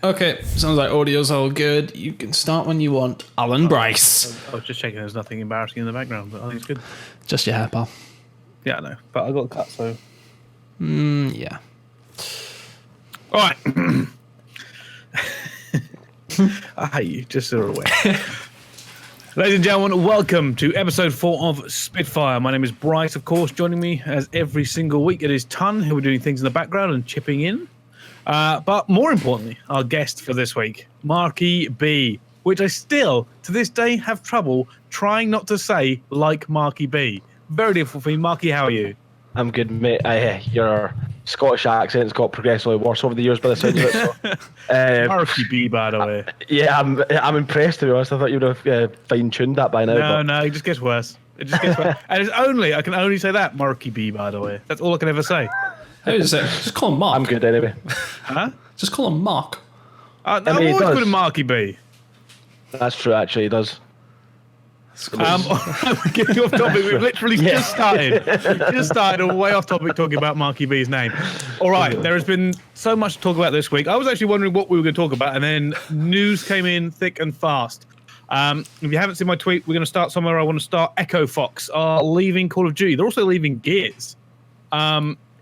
Okay, sounds like audio's all good. You can start when you want. Alan Brice. I was just checking there's nothing embarrassing in the background, but I think it's good. Just your hair, pal. Yeah, I know. But I got a cut, so... Yeah. All right. I hate you, just so you're aware. Ladies and gentlemen, welcome to episode 4 of Spitfire. My name is Brice, of course. Joining me as every single week, it is Tunn, who are doing things in the background and chipping in. But more importantly, our guest for this week, MarkyB, which I still, to this day, have trouble trying not to say like MarkyB. Very difficult for me. Marky, how are you? I'm good, mate. Your Scottish accent's got progressively worse over the years by the sound of it. So, MarkyB, by the way. Yeah, I'm impressed, to be honest. I thought you would have fine-tuned that by now. No, it just gets worse. It just gets worse. And I can only say that, MarkyB, by the way. That's all I can ever say. How is it? Just call him Mark. I'm good anyway. Huh? Just call him Mark. I'm always good at MarkyB. That's true, actually, he does. We're getting off topic. We've literally just started. We've just started way off topic talking about MarkyB's name. All right, there has been so much to talk about this week. I was actually wondering what we were going to talk about, and then news came in thick and fast. If you haven't seen my tweet, we're going to start somewhere. I want to start. Echo Fox are leaving Call of Duty. They're also leaving Gears.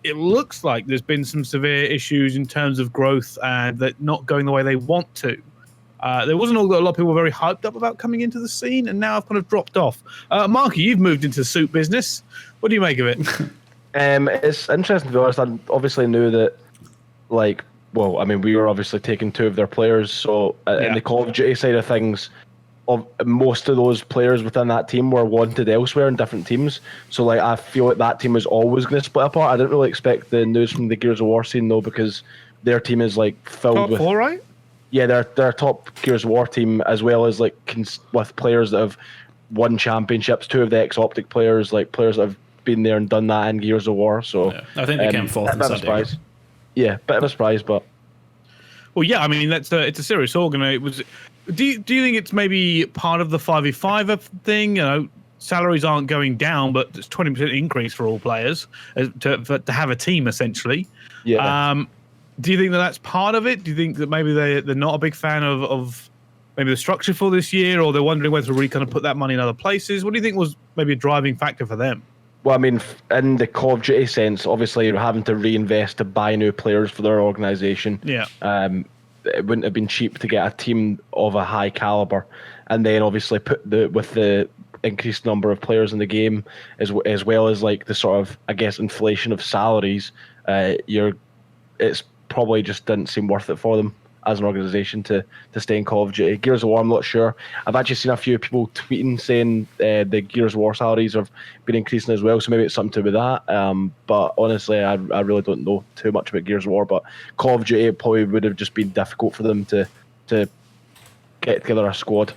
It looks like there's been some severe issues in terms of growth and that not going the way they want to. There wasn't a lot of people were very hyped up about coming into the scene, and now I've kind of dropped off. Marky, you've moved into the suit business. What do you make of it? It's interesting, to be honest. I obviously knew that, we were obviously taking 2 of their players, so in the Call of Duty side of things, most of those players within that team were wanted elsewhere in different teams. So I feel like that team is always going to split apart. I didn't really expect the news from the Gears of War scene though, because their team is filled top with 4, right? Yeah, they're a top Gears of War team, as well as with players that have won championships. 2 of the ex-Optic players, players that have been there and done that in Gears of War. So yeah, I think they came 4th in Sunday. Yeah, bit of a surprise, but well, yeah, I mean it's a serious organ. It was. Do you think it's maybe part of the 5v5 thing? You know, salaries aren't going down, but it's 20% increase for all players to have a team essentially. Yeah. Do you think that that's part of it? Do you think that maybe they're not a big fan of maybe the structure for this year, or they're wondering whether to really kind of put that money in other places? What do you think was maybe a driving factor for them? Well, I mean, in the Call of Duty sense, obviously you're having to reinvest to buy new players for their organisation. Yeah. It wouldn't have been cheap to get a team of a high caliber, and then obviously with the increased number of players in the game, as well as the sort of, I guess, inflation of salaries, it's probably just didn't seem worth it for them as an organisation to stay in Call of Duty. Gears of War, I'm not sure. I've actually seen a few people tweeting saying the Gears of War salaries have been increasing as well, so maybe it's something to do with that. But honestly, I really don't know too much about Gears of War, but Call of Duty probably would have just been difficult for them to get together a squad.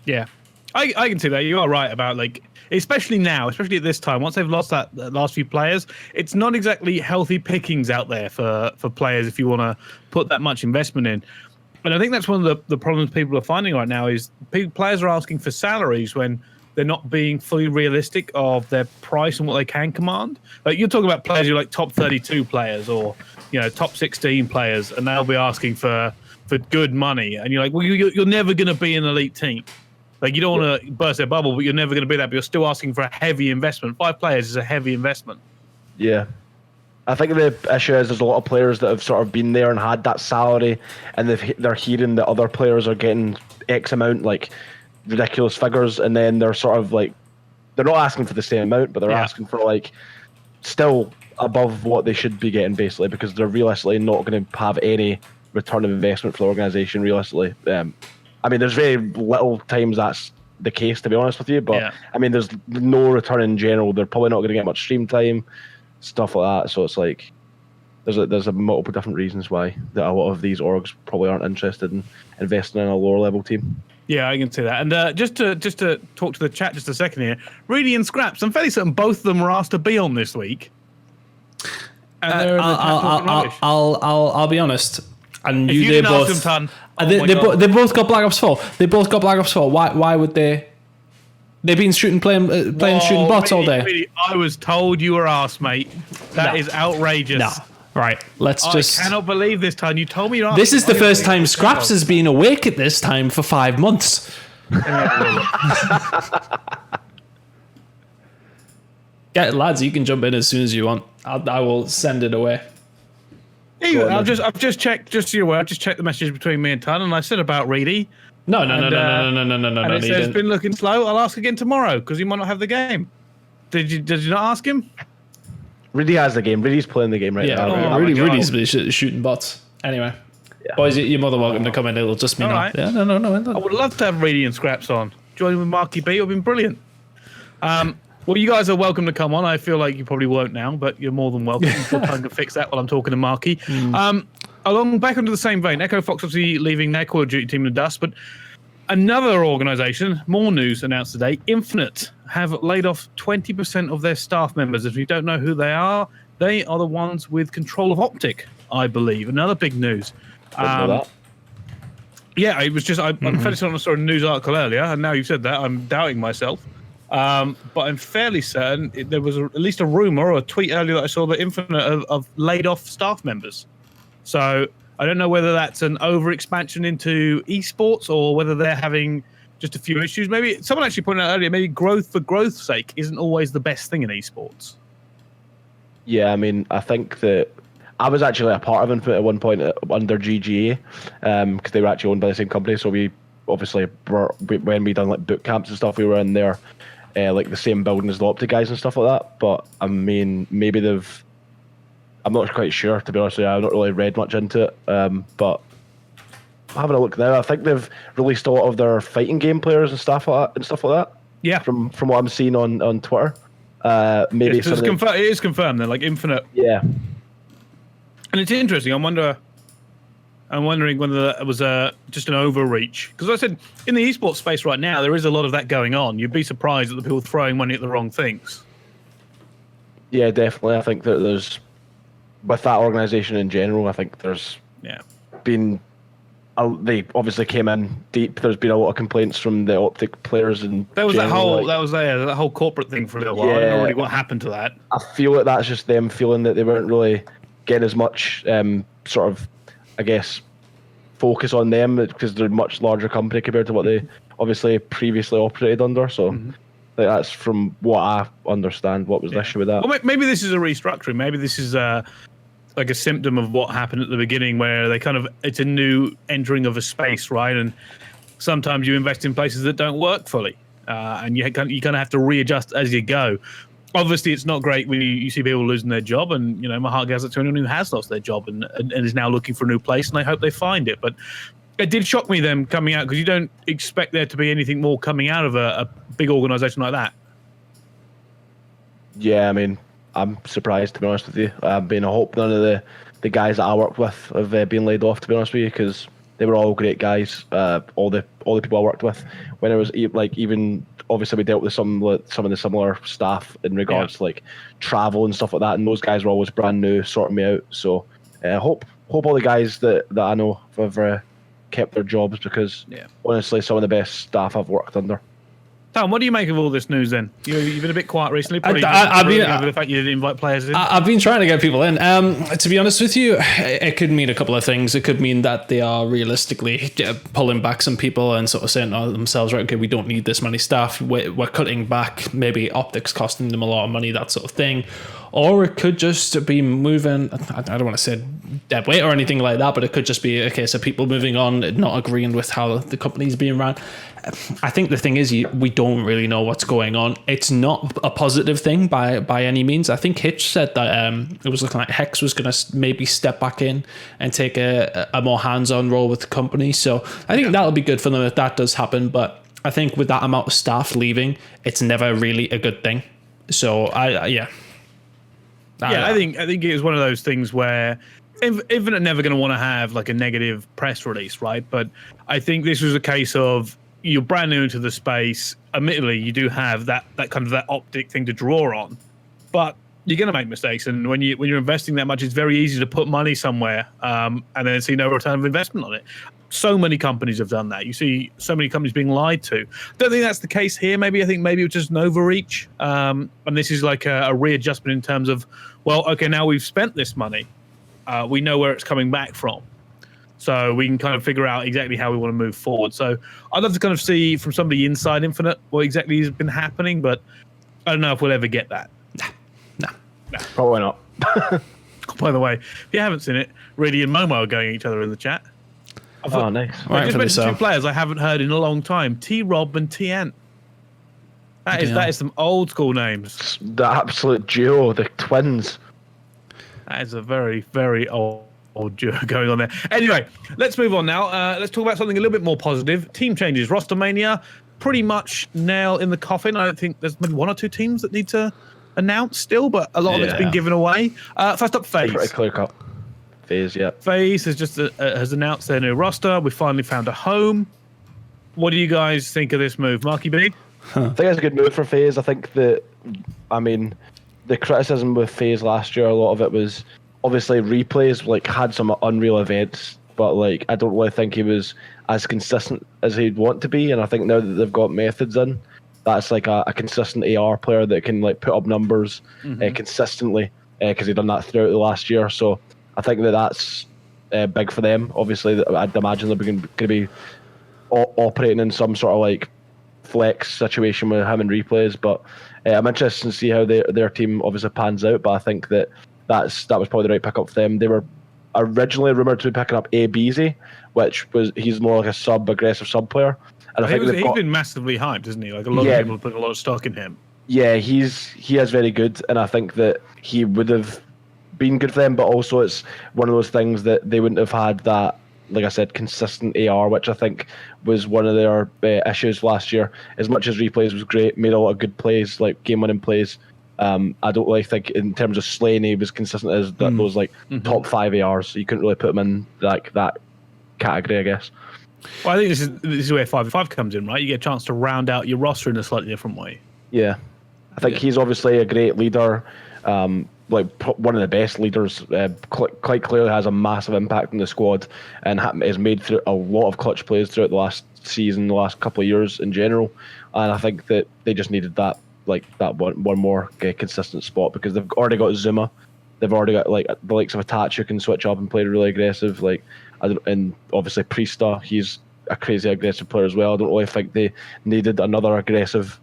Yeah, I can see that. You are right about especially now, especially at this time, once they've lost that last few players, it's not exactly healthy pickings out there for players if you want to put that much investment in. And I think that's one of the problems people are finding right now is players are asking for salaries when they're not being fully realistic of their price and what they can command. You're talking about players who are top 32 players or top 16 players, and they'll be asking for good money. And you're like, well, you're never going to be an elite team. You don't want to burst their bubble, but you're never going to be that. But you're still asking for a heavy investment. 5 players is a heavy investment. Yeah. I think the issue is there's a lot of players that have sort of been there and had that salary, and they're hearing that other players are getting X amount, ridiculous figures, and then they're sort of they're not asking for the same amount, but they're asking for still above what they should be getting, basically, because they're realistically not going to have any return of investment for the organisation, realistically. I mean, there's very little times that's the case, to be honest with you. But I mean, there's no return in general. They're probably not going to get much stream time, stuff like that. So it's there's a multiple different reasons why that a lot of these orgs probably aren't interested in investing in a lower level team. Yeah, I can see that. And just to talk to the chat just a second here, Reedy and Scraps, I'm fairly certain both of them were asked to be on this week. And I'll be honest. And if you didn't ask them, Tunn, they both got Black Ops 4. They both got Black Ops 4. Why would they? They've been shooting shooting bots all day. Really, I was told you were asked, mate. That is outrageous. No. Right, let's just. I cannot believe this time. You told me you're This is the first time Scraps has been awake at this time for 5 months. Yeah, lads, you can jump in as soon as you want. I will send it away. I've just checked. Just so you're aware, I've just checked the message between me and Tunn, and I said about Reedy. No. And it says it's been looking slow. I'll ask again tomorrow because he might not have the game. Did you not ask him? Reedy has the game. Reedy's playing the game right now. Yeah, Reedy's been shooting bots. Anyway, boys, you're more than welcome to come in. It'll just be All now. right. Yeah, no. I would love to have Reedy and Scraps on. Joining with MarkyB would have been brilliant. Well, you guys are welcome to come on. I feel like you probably won't now, but you're more than welcome. I'm trying to fix that while I'm talking to Marky. Along back into the same vein, Echo Fox obviously leaving their Call of Duty team in the dust, but another organisation, more news announced today, Infinite, have laid off 20% of their staff members. If you don't know who they are the ones with control of Optic, I believe. Another big news. Yeah, it was just, I'm fairly certain I saw a news article earlier, and now you've said that, I'm doubting myself. But I'm fairly certain there was at least a rumor or a tweet earlier that I saw that Infinite have laid off staff members. So I don't know whether that's an overexpansion into esports or whether they're having just a few issues. Maybe someone actually pointed out earlier, maybe growth for growth's sake isn't always the best thing in esports. Yeah, I mean, I think that I was actually a part of Infinite at one point under GGA because they were actually owned by the same company. So we obviously when we done like boot camps and stuff, we were in there. Like the same building as the Optic guys and stuff like that. But I mean, maybe I'm not quite sure, to be honest with you. I've not really read much into it. But having a look now, I think they've released a lot of their fighting game players and stuff like that. Yeah. From what I'm seeing on Twitter. Maybe it is confirmed then, like Infinite. Yeah. And it's interesting. I'm wondering whether that was just an overreach. Because I said, in the esports space right now, there is a lot of that going on. You'd be surprised at the people throwing money at the wrong things. Yeah, definitely. I think that there's, with that organisation in general, I think there's been, they obviously came in deep. There's been a lot of complaints from the Optic players. And there was that whole corporate thing for a little while. I don't know really what happened to that. I feel like that's just them feeling that they weren't really getting as much sort of, I guess, focus on them because they're a much larger company compared to what they obviously previously operated under. So that's from what I understand what was the issue with that. Well, maybe this is a restructuring. Maybe this is like a symptom of what happened at the beginning where they it's a new entering of a space, right? And sometimes you invest in places that don't work fully and you kind of have to readjust as you go. Obviously, it's not great when you see people losing their job, and my heart goes out to anyone who has lost their job and is now looking for a new place, and I hope they find it. But it did shock me them coming out because you don't expect there to be anything more coming out of a big organisation like that. Yeah, I mean, I'm surprised, to be honest with you. I've been a hope none of the guys that I worked with have been laid off, to be honest with you, because they were all great guys. All the people I worked with, when it was like even. Obviously, we dealt with some of the similar staff in regards to like travel and stuff like that, and those guys were always brand new, sorting me out. So, hope all the guys that I know have kept their jobs because honestly, some of the best staff I've worked under. Tom, what do you make of all this news then? You've been a bit quiet recently. I've been the fact you didn't invite players in. I've been trying to get people in. To be honest with you, it could mean a couple of things. It could mean that they are realistically pulling back some people and sort of saying to themselves, right, okay, we don't need this many staff. We're cutting back. Maybe Optics costing them a lot of money, that sort of thing. Or it could just be moving, I don't want to say dead weight or anything like that, but it could just be a case of people moving on, not agreeing with how the company's being run. I think the thing is, we don't really know what's going on. It's not a positive thing by any means. I think Hitch said that it was looking like Hex was going to maybe step back in and take a more hands-on role with the company. So I think that'll be good for them if that does happen. But I think with that amount of staff leaving, it's never really a good thing. So I think it was one of those things where Infinite never going to want to have like a negative press release, right? But I think this was a case of you're brand new into the space. Admittedly, you do have that kind of that Optic thing to draw on, but you're going to make mistakes. And when you're investing that much, it's very easy to put money somewhere and then see no return of investment on it. So many companies have done that. You see so many companies being lied to. Don't think that's the case here. I think maybe it was just an overreach. And this is like a readjustment in terms of, well, okay, now we've spent this money. we know where it's coming back from. So we can kind of figure out exactly how we want to move forward. So I'd love to kind of see from somebody inside Infinite what exactly has been happening, but I don't know if we'll ever get that. Nah. Probably not. By the way, if you haven't seen it, Reedy and Momo are going at each other in the chat. Oh, nice. I just mentioned two players I haven't heard in a long time: T-Rob and T-Ant. That is some old school names. The absolute duo, the twins. That is a very, very old duo going on there. Anyway, let's move on now. Let's talk about something a little bit more positive. Team changes. Roster Mania, pretty much nail in the coffin. I don't think there's maybe 1 or 2 teams that need to announce still, but a lot of it's been given away. First up, FaZe. Pretty clear cut. FaZe, yeah. FaZe has just has announced their new roster. We finally found a home. What do you guys think of this move, MarkyB? I think it's a good move for FaZe. I think the criticism with FaZe last year, a lot of it was obviously replays, like had some unreal events, but like I don't really think he was as consistent as he'd want to be. And I think now that they've got methods in, that's like a consistent AR player that can like put up numbers consistently, because he'd done that throughout the last year. So I think that's big for them. Obviously, I'd imagine they're going to be operating in some sort of like flex situation with him and replays. But I'm interested to see how their team obviously pans out. But I think that was probably the right pickup for them. They were originally rumored to be picking up ABZ, he's more like a aggressive sub player. And I think he's been massively hyped, isn't he? Like a lot of people put a lot of stock in him. Yeah, he is very good, and I think that he would have been good for them. But also, it's one of those things that they wouldn't have had that, like I said, consistent AR, which I think was one of their issues last year. As much as replays was great, made a lot of good plays, like game-winning plays. I don't really think in terms of slaying he was consistent as those like top 5 ARs. So you couldn't really put him in like that category, I guess. Well, I think this is where 5v5 comes in, right? You get a chance to round out your roster in a slightly different way. Yeah, I think he's obviously a great leader, like one of the best leaders. Quite clearly has a massive impact on the squad, and has made through a lot of clutch plays throughout the last season, the last couple of years in general. And I think that they just needed that one more consistent spot, because they've already got Zuma, they've already got like the likes of Attach who can switch up and play really aggressive. And obviously Priesta, he's a crazy aggressive player as well. I don't really think they needed another aggressive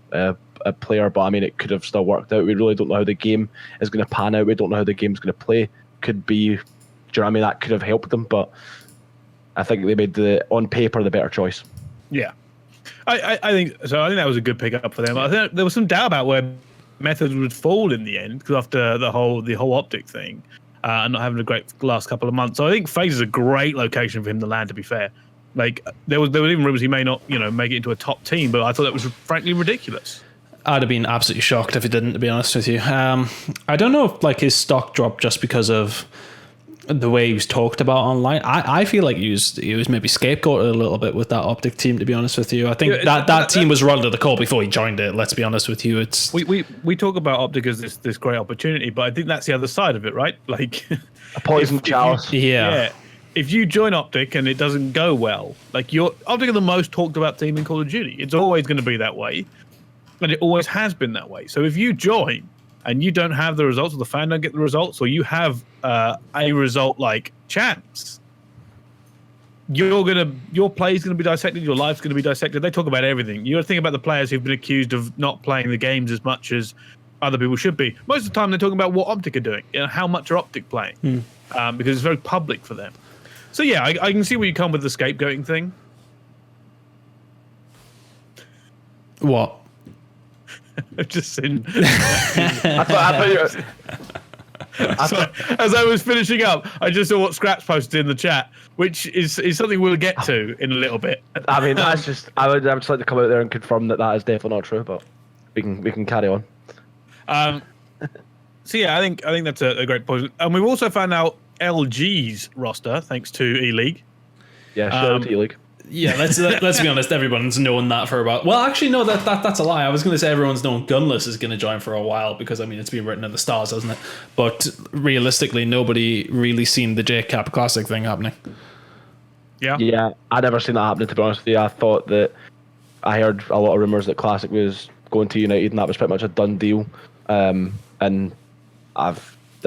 player, but I mean it could have still worked out. We really don't know how the game is going to pan out. We don't know how the game's going to play. Could be, do you know what I mean? That could have helped them, but I think they made on paper the better choice. Yeah. I think so. I think that was a good pickup for them. I think there was some doubt about where methods would fall in the end, because after the whole optic thing, and not having a great last couple of months. So I think FaZe is a great location for him to land. To be fair, like there were even rumors he may not make it into a top team, but I thought that was frankly ridiculous. I'd have been absolutely shocked if he didn't, to be honest with you. I don't know if like his stock dropped just because of the way he was talked about online. I feel like he was maybe scapegoated a little bit with that optic team, to be honest with you. I think that team was run to the core before he joined it, let's be honest with you. It's we talk about optic as this great opportunity, but I think that's the other side of it, right? Like a poison chalice. Yeah. If you join optic and it doesn't go well, like optic are the most talked about team in Call of Duty. It's always going to be that way, and it always has been that way. So if you join and you don't have the results, or the fan don't get the results, or you have a result like chance, your play is going to be dissected, your life's going to be dissected. They talk about everything. You got to think about the players who've been accused of not playing the games as much as other people should be. Most of the time, they're talking about what optic are doing, how much are optic playing, because it's very public for them. So yeah, I can see where you come with the scapegoating thing. what? Just in. I thought you were... As I was finishing up, I just saw what Scraps posted in the chat, which is something we'll get to in a little bit. I mean, that's just I would just like to come out there and confirm that is definitely not true, but we can carry on. So yeah, I think that's a great point. And we've also found out LG's roster thanks to E-League. Yeah, shout out to E-League. Yeah, let's be honest. Everyone's known that for a while. Well, actually, no, that's a lie. I was going to say everyone's known Gunless is going to join for a while, because I mean it's been written in the stars, hasn't it? But realistically, nobody really seen the JCap Classic thing happening. Yeah, I never seen that happening, to be honest with you. I thought that I heard a lot of rumors that Classic was going to United, and that was pretty much a done deal. And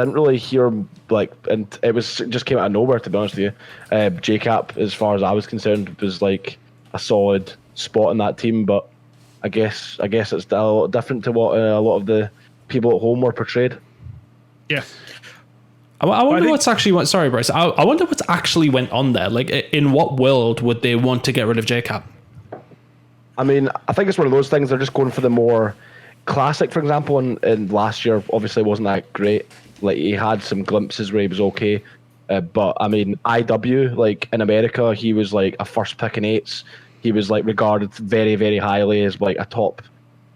didn't really hear like, and it just came out of nowhere, to be honest with you. JCap, as far as I was concerned, was like a solid spot in that team, but I guess it's a lot different to what a lot of the people at home were portrayed. Yeah. I wonder what's actually went. Sorry, Brice. I wonder what's actually went on there. Like, in what world would they want to get rid of JCap? I mean, I think it's one of those things. They're just going for the more classic, for example. And last year, obviously, wasn't that great. Like, he had some glimpses where he was okay. But I mean, IW, like in America, he was like a first pick in 8s. He was like regarded very, very highly as like a top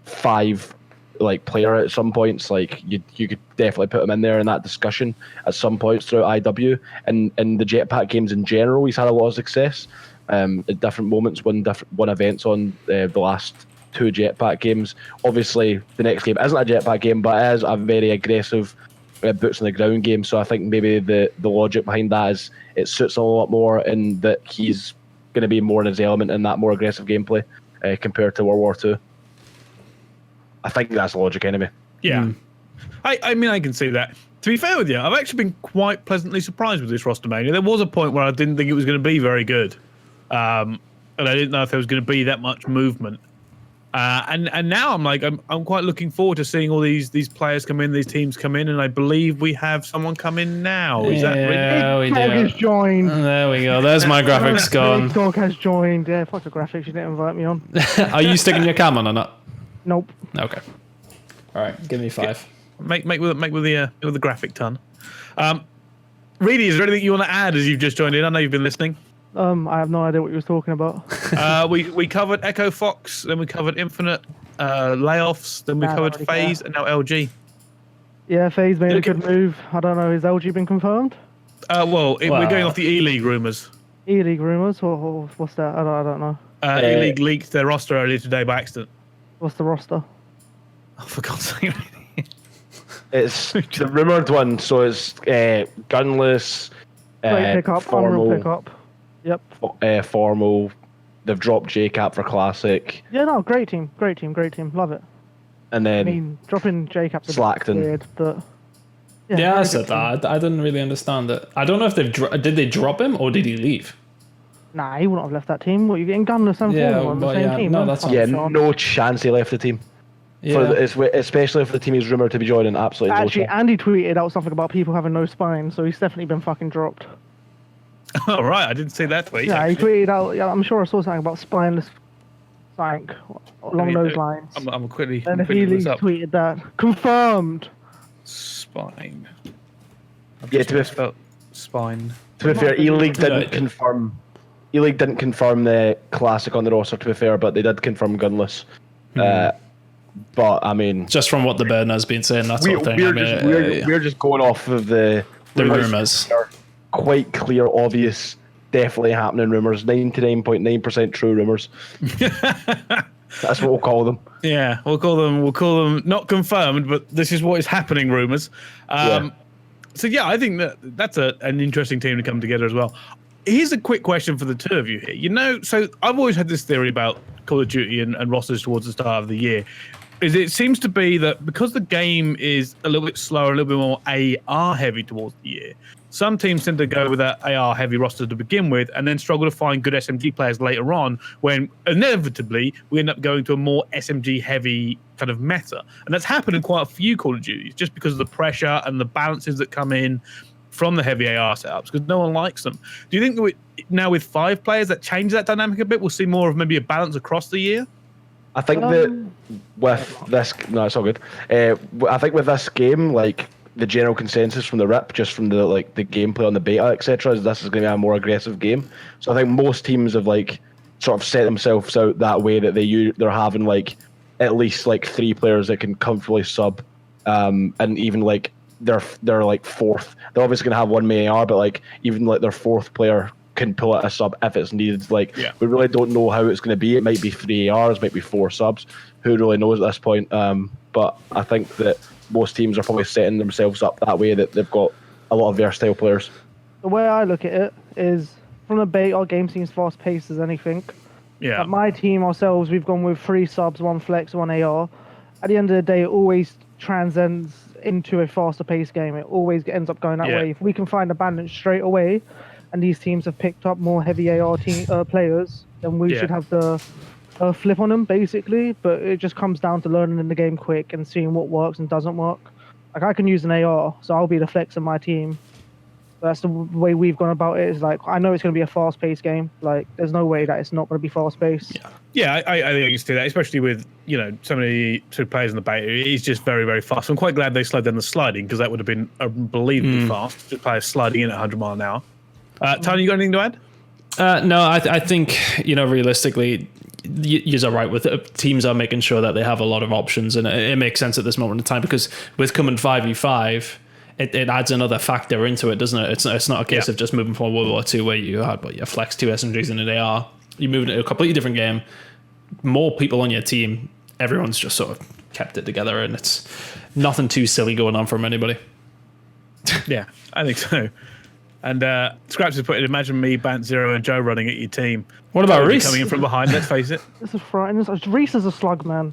5 like player at some points. Like you could definitely put him in there in that discussion at some points throughout IW. And in the Jetpack games in general, he's had a lot of success at different moments, won events on the last 2 Jetpack games. Obviously, the next game isn't a Jetpack game, but it is a very aggressive boots on the ground game. So I think maybe the logic behind that is it suits him a lot more in that he's going to be more in his element in that more aggressive gameplay compared to World War II. I think that's the logic anyway. Yeah. I mean, I can see that. To be fair with you, I've actually been quite pleasantly surprised with this roster mania. There was a point where I didn't think it was going to be very good. And I didn't know if there was going to be that much movement. And now I'm like, I'm quite looking forward to seeing all these players come in, these teams come in, and I believe we have someone come in now. Is that we Dog do. has joined. There we go. There's my graphics gone. Dog has joined. Yeah, fuck the graphics. You didn't invite me on. Are you sticking your cam on or not? Nope. Okay. All right. Give me 5. Make with the graphic ton. Reedy, is there anything you want to add as you've just joined in? I know you've been listening. I have no idea what you was talking about. We covered Echo Fox, then we covered Infinite, layoffs, then we covered FaZe, and now LG. Yeah, FaZe made a good move. I don't know. Has LG been confirmed? We're going off the E-League rumours. E-League rumors? What's that? I don't know. E-League leaked their roster earlier today by accident. What's the roster? Oh, for God's sake. It's the rumored one, so it's gunless, Great pickup. formal, Unreal pickup. Yep. Formal. They've dropped JCap for classic, Yeah, no, great team. Love it. and I then mean, dropping J-Cap's a bit Slackton. weird, but... Yeah, I very said good team. that. I didn't really understand it. I don't know if did they drop him or did he leave? Nah, he wouldn't have left that team. What, you're getting gunless and Yeah, formal on the but same yeah, team? no, that's fucking yeah, chance. no chance he left the team. Yeah. Especially if the team is rumored to be joining, absolutely Actually, no chance. Andy tweeted out something about people having no spine, so he's definitely been fucking dropped. All right, I didn't see that tweet. Yeah, he tweeted out. Yeah, I'm sure I saw something about spineless, like along those lines. I'm quickly And if he looking this up. tweeted that, confirmed. Spine. Yeah, to be Spelled spine. To be fair, E-League Yeah. didn't confirm. E-League didn't confirm the classic on the roster. To be fair, but they did confirm gunless. But I mean, Just from what the burn has been saying, that sort of thing. we're just going off of the rumors. Are quite clear, obvious, definitely happening rumors. 99.9% true rumors. That's what we'll call them. Yeah, we'll call them not confirmed, but this is what is happening rumors. So yeah, I think that's an interesting team to come together as well. Here's a quick question for the two of you here. You know, so I've always had this theory about Call of Duty and rosters towards the start of the year. Is it seems to be that because the game is a little bit slower, a little bit more AR heavy towards the year, some teams tend to go with that AR heavy roster to begin with and then struggle to find good SMG players later on when inevitably we end up going to a more SMG heavy kind of meta. And that's happened in quite a few Call of Duties just because of the pressure and the balances that come in from the heavy AR setups because no one likes them. Do you think that now with 5 players that changes that dynamic a bit, we'll see more of maybe a balance across the year? I think that with this, no, it's all good. I think with this game, like the general consensus from the rip, just from the the gameplay on the beta, etc., is this is going to be a more aggressive game. So I think most teams have sort of set themselves out that way that they're having at least 3 players that can comfortably sub, and even they're fourth. They're obviously going to have one main AR, but even their 4th player can pull out a sub if it's needed. We really don't know how it's going to be. It might be 3 ARs, might be 4 subs. Who really knows at this point? But I think that most teams are probably setting themselves up that way, that they've got a lot of versatile players. The way I look at it is, from the bait, our game seems fast paced as anything. Yeah. At my team ourselves, we've gone with 3 subs, 1 flex, 1 AR. At the end of the day, it always transcends into a faster paced game. It always ends up going that way. If we can find a balance straight away, and these teams have picked up more heavy AR players, then we should have the flip on them, basically. But it just comes down to learning in the game quick and seeing what works and doesn't work. Like, I can use an AR, so I'll be the flex in my team. That's the way we've gone about it. Is like, I know it's going to be a fast-paced game. Like, there's no way that it's not going to be fast-paced. Yeah, I think I can see that, especially with, you know, so many two players in the beta. It's just very, very fast. I'm quite glad they slowed down the sliding, because that would have been unbelievably fast. Just players sliding in at 100 mile an hour. Tunn, you got anything to add? No, I think, you know, realistically, you're right with it. Teams are making sure that they have a lot of options, and it makes sense at this moment in time, because with coming 5v5, it adds another factor into it, doesn't it? It's not a case of just moving from World War II where you had your flex, 2 SMGs and an AR. You move into a completely different game, more people on your team, everyone's just sort of kept it together, and it's nothing too silly going on from anybody. Yeah, I think so. And Scraps has put it, imagine me, Bant Zero, and Joe running at your team. What about Reece? Coming in from behind, let's face it. This is frightening. Reece is a slug, man.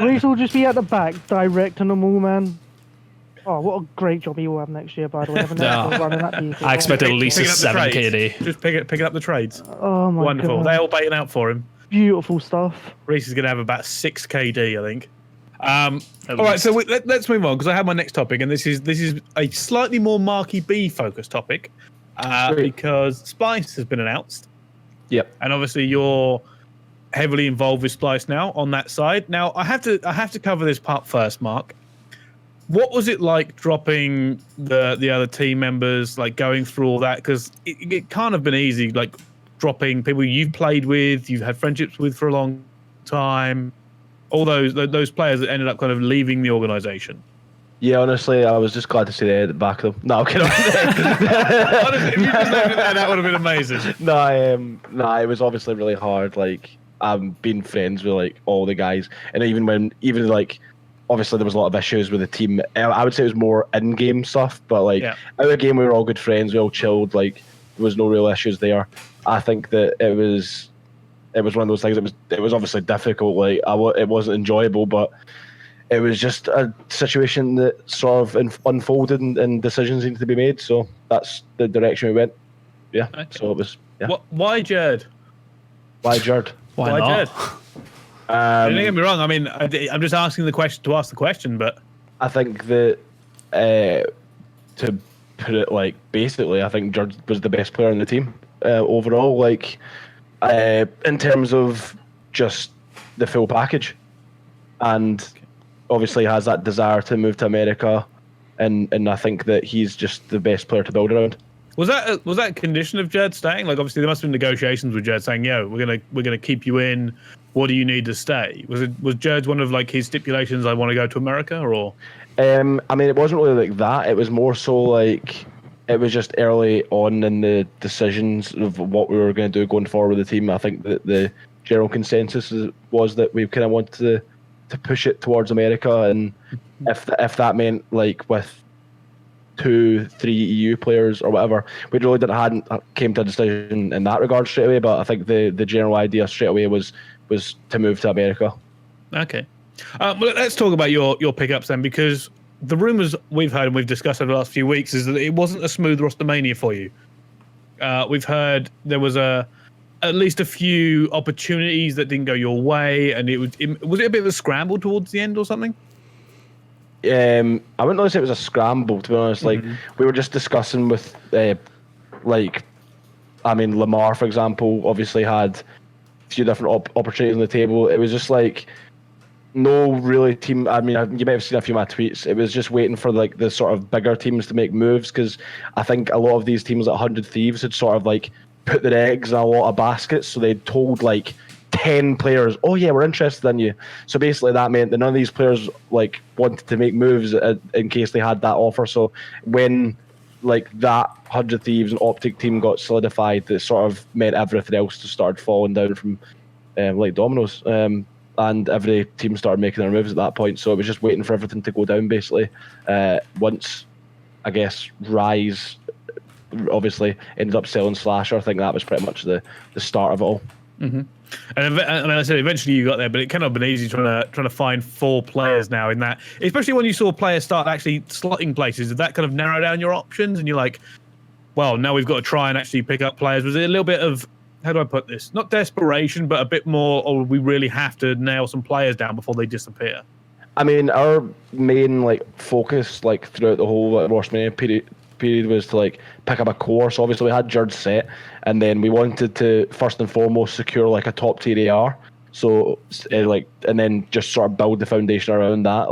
Reece will just be at the back, directing them all, man. Oh, what a great job he will have next year, by the way. Running that defense. I expect at least a 7 trades. KD. Just picking up the trades. Oh, my Wonderful. God. They're all baiting out for him. Beautiful stuff. Reece is going to have about 6 KD, I think. All right, so let's move on, because I have my next topic, and this is a slightly more MarkyB focused topic, because Splice has been announced. Yep. And obviously you're heavily involved with Splice now on that side. Now I have to cover this part first, Mark. What was it like dropping the other team members, like going through all that? Because it can't have been easy, like dropping people you've played with, you've had friendships with for a long time. All those players that ended up kind of leaving the organization. Yeah, honestly, I was just glad to see the head at the back of them. No, I'm kidding. If you just left it there, that would have been amazing. No, it was obviously really hard. Like, I've been friends with like all the guys, and even like, obviously there was a lot of issues with the team. I would say it was more in-game stuff, but like out of the game we were all good friends. We all chilled. Like, there was no real issues there. I think that it was one of those things. It was obviously difficult. Like, it wasn't enjoyable, but it was just a situation that sort of unfolded, and decisions needed to be made. So that's the direction we went. Yeah. Okay. So it was. Yeah. Why Jared? Why Jared? Why not? Don't get me wrong. I mean, I'm just asking the question to ask the question, but I think that to put it like basically, I think Jared was the best player in the team overall. Like, in terms of just the full package, and obviously has that desire to move to America, and I think that he's just the best player to build around. Was that a condition of Jared staying? Like, obviously there must have been negotiations with Jared saying, "Yo, we're gonna keep you in. What do you need to stay?" Was Jared's one of like his stipulations? I want to go to America, or? I mean, it wasn't really like that. It was more so like it was just early on in the decisions of what we were going to do going forward with the team. I think that the general consensus was that we kind of wanted to push it towards America, and if that meant like with 2-3 EU players or whatever, we really hadn't came to a decision in that regard straight away. But I think the general idea straight away was to move to America. Okay. Well, let's talk about your pickups then, because the rumours we've heard and we've discussed over the last few weeks is that it wasn't a smooth roster mania for you. We've heard there was at least a few opportunities that didn't go your way, and was it a bit of a scramble towards the end or something? I wouldn't really say it was a scramble, to be honest. Like, we were just discussing with, like, I mean, Lamar, for example, obviously had a few different opportunities on the table. It was just like no really team. I mean, you might have seen a few of my tweets. It was just waiting for like the sort of bigger teams to make moves, because I think a lot of these teams like 100 Thieves had sort of like put their eggs in a lot of baskets, so they told like 10 players, "Oh yeah, we're interested in you." So basically that meant that none of these players like wanted to make moves in case they had that offer. So when like that 100 Thieves and Optic team got solidified, it sort of meant everything else just started falling down from like dominoes, and every team started making their moves at that point. So it was just waiting for everything to go down basically. Once I guess Rise obviously ended up selling Slasher, I think that was pretty much the start of it all. And I said eventually you got there, but it cannot have been easy trying to find 4 players now in that, especially when you saw players start actually slotting places. Did that kind of narrow down your options? And you're like, well, now we've got to try and actually pick up players. Was it a little bit of, how do I put this? Not desperation, but a bit more, or we really have to nail some players down before they disappear? I mean, our main focus throughout the whole Rossmania period was to pick up a core. So obviously we had Jerd set, and then we wanted to first and foremost secure a top tier AR. So and then just sort of build the foundation around that.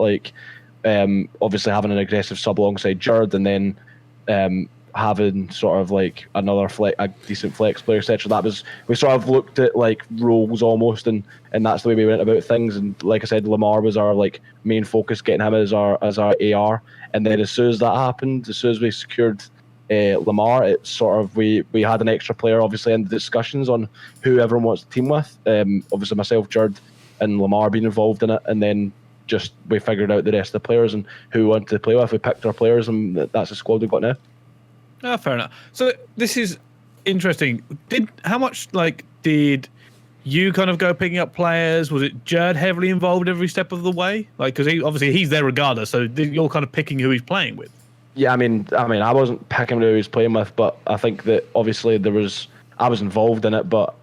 Obviously having an aggressive sub alongside Jerd, and then having sort of another a decent flex player, etc. That was, we sort of looked at roles almost, and that's the way we went about things. And like I said, Lamar was our main focus, getting him as our AR. And then as soon as that happened, as soon as we secured Lamar, it's sort of we had an extra player obviously in the discussions on who everyone wants to team with. Obviously myself, Jerd, and Lamar being involved in it, and then just we figured out the rest of the players and who we wanted to play with. We picked our players, and that's the squad we've got now. Oh, fair enough. So this is interesting. How much did you kind of go picking up players? Was it Jerd heavily involved every step of the way? Because he's there regardless. So you're kind of picking who he's playing with. Yeah, I mean, I wasn't picking who he was playing with, but I think that obviously I was involved in it. But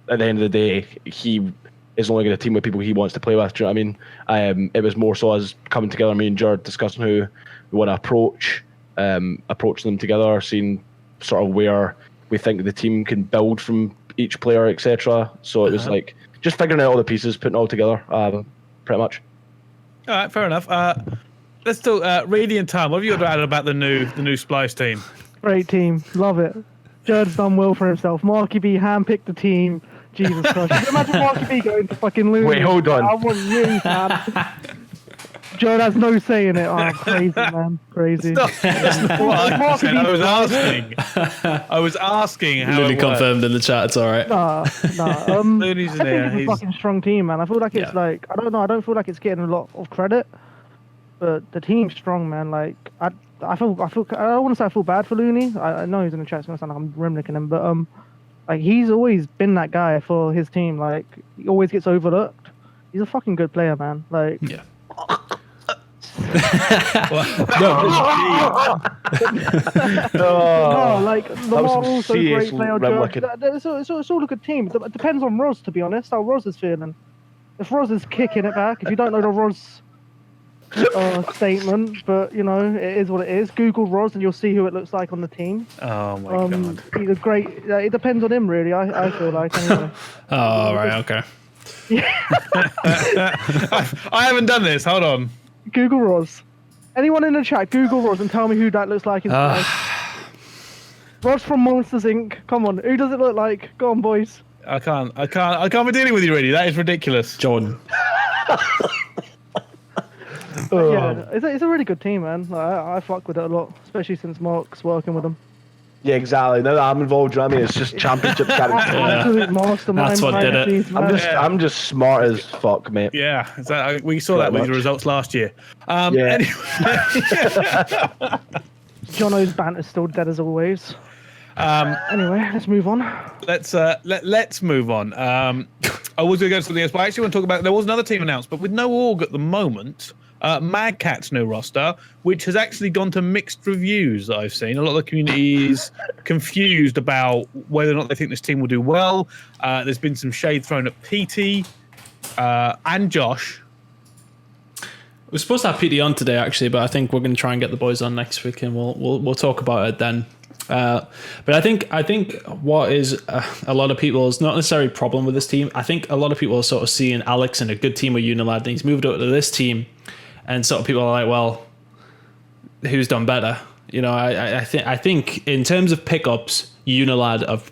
at the end of the day, he is only going to team with people he wants to play with. Do you know what I mean? It was more so as coming together, me and Jerd discussing who we want to approaching them together, seeing sort of where we think the team can build from each player, etc. So it was just figuring out all the pieces, putting it all together, pretty much. All right, fair enough. Let's talk Reedy and Tunn. What have you got to add about the new Splice team? Great team, love it. Jerd's done well for himself. MarkyB handpicked the team. Jesus Christ! Can you imagine MarkyB going to fucking lose? Wait, hold on. I want you, man. Jerd has no say in it. Oh, crazy, man. Crazy. I was asking how Looney it confirmed in the chat. It's all right. Nah. Looney's in there. It's a fucking strong team, man. I feel like it's I don't know. I don't feel like it's getting a lot of credit, but the team's strong, man. I don't want to say I feel bad for Looney. I know he's in the chat. It's gonna sound like I'm rimlicking him, but he's always been that guy for his team. He always gets overlooked. He's a fucking good player, man. Yeah. Lamar also a great player. It's all a good team. It depends on Roz, to be honest, how Roz is feeling. If Roz is kicking it back, if you don't know the Roz statement, but it is what it is. Google Roz and you'll see who it looks like on the team. Oh my god, he's a great. It depends on him, really. I feel like anyway. Oh right, okay. I haven't done this. Hold on. Google Roz. Anyone in the chat, Google Roz and tell me who that looks like. Roz from Monsters Inc. Come on, who does it look like? Go on, boys. I can't be dealing with you, really. That is ridiculous. Jordan. Yeah, it's a really good team, man. I fuck with it a lot, especially since Mark's working with them. Yeah, exactly. Now that I'm involved, you know what I mean? It's just championship character. Absolute mastermind. That's what did it. I'm just smart as fuck, mate. Yeah, we saw that with the results last year. Yeah. Anyway. Jono's banter's still dead as always. Anyway, let's move on. Let's move on. I was going to go to something else, but I actually want to talk about. There was another team announced, but with no org at the moment. Mad Catz new roster, which has actually gone to mixed reviews. I've seen a lot of the community is confused about whether or not they think this team will do well. There's been some shade thrown at PT and Josh. We're supposed to have PT on today, actually, but I think we're going to try and get the boys on next week, and we'll talk about it then. But I think what is a lot of people's not necessarily problem with this team. I think a lot of people are sort of seeing Alex in a good team with Unilad, and he's moved up to this team, and sort of people are like, well, who's done better? I think in terms of pickups, Unilad of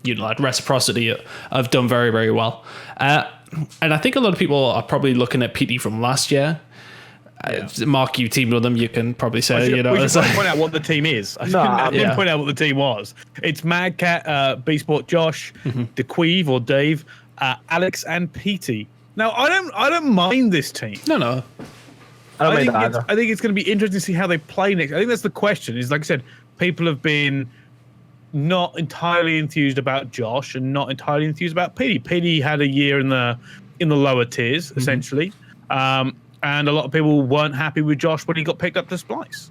Unilad Reciprocity have done very, very well. And I think a lot of people are probably looking at PT from last year. Mark, you teamed with them. You can probably say, we should point out what the team is. I didn't point out what the team was. It's Mad Cat, B-Sport Josh, DeQueve or Dave, Alex, and PT. Now, I don't mind this team. No. I think it's going to be interesting to see how they play next. I think that's the question. Is like I said, people have been not entirely enthused about Josh and not entirely enthused about Petey. Petey had a year in the lower tiers, essentially. And a lot of people weren't happy with Josh when he got picked up to Splice.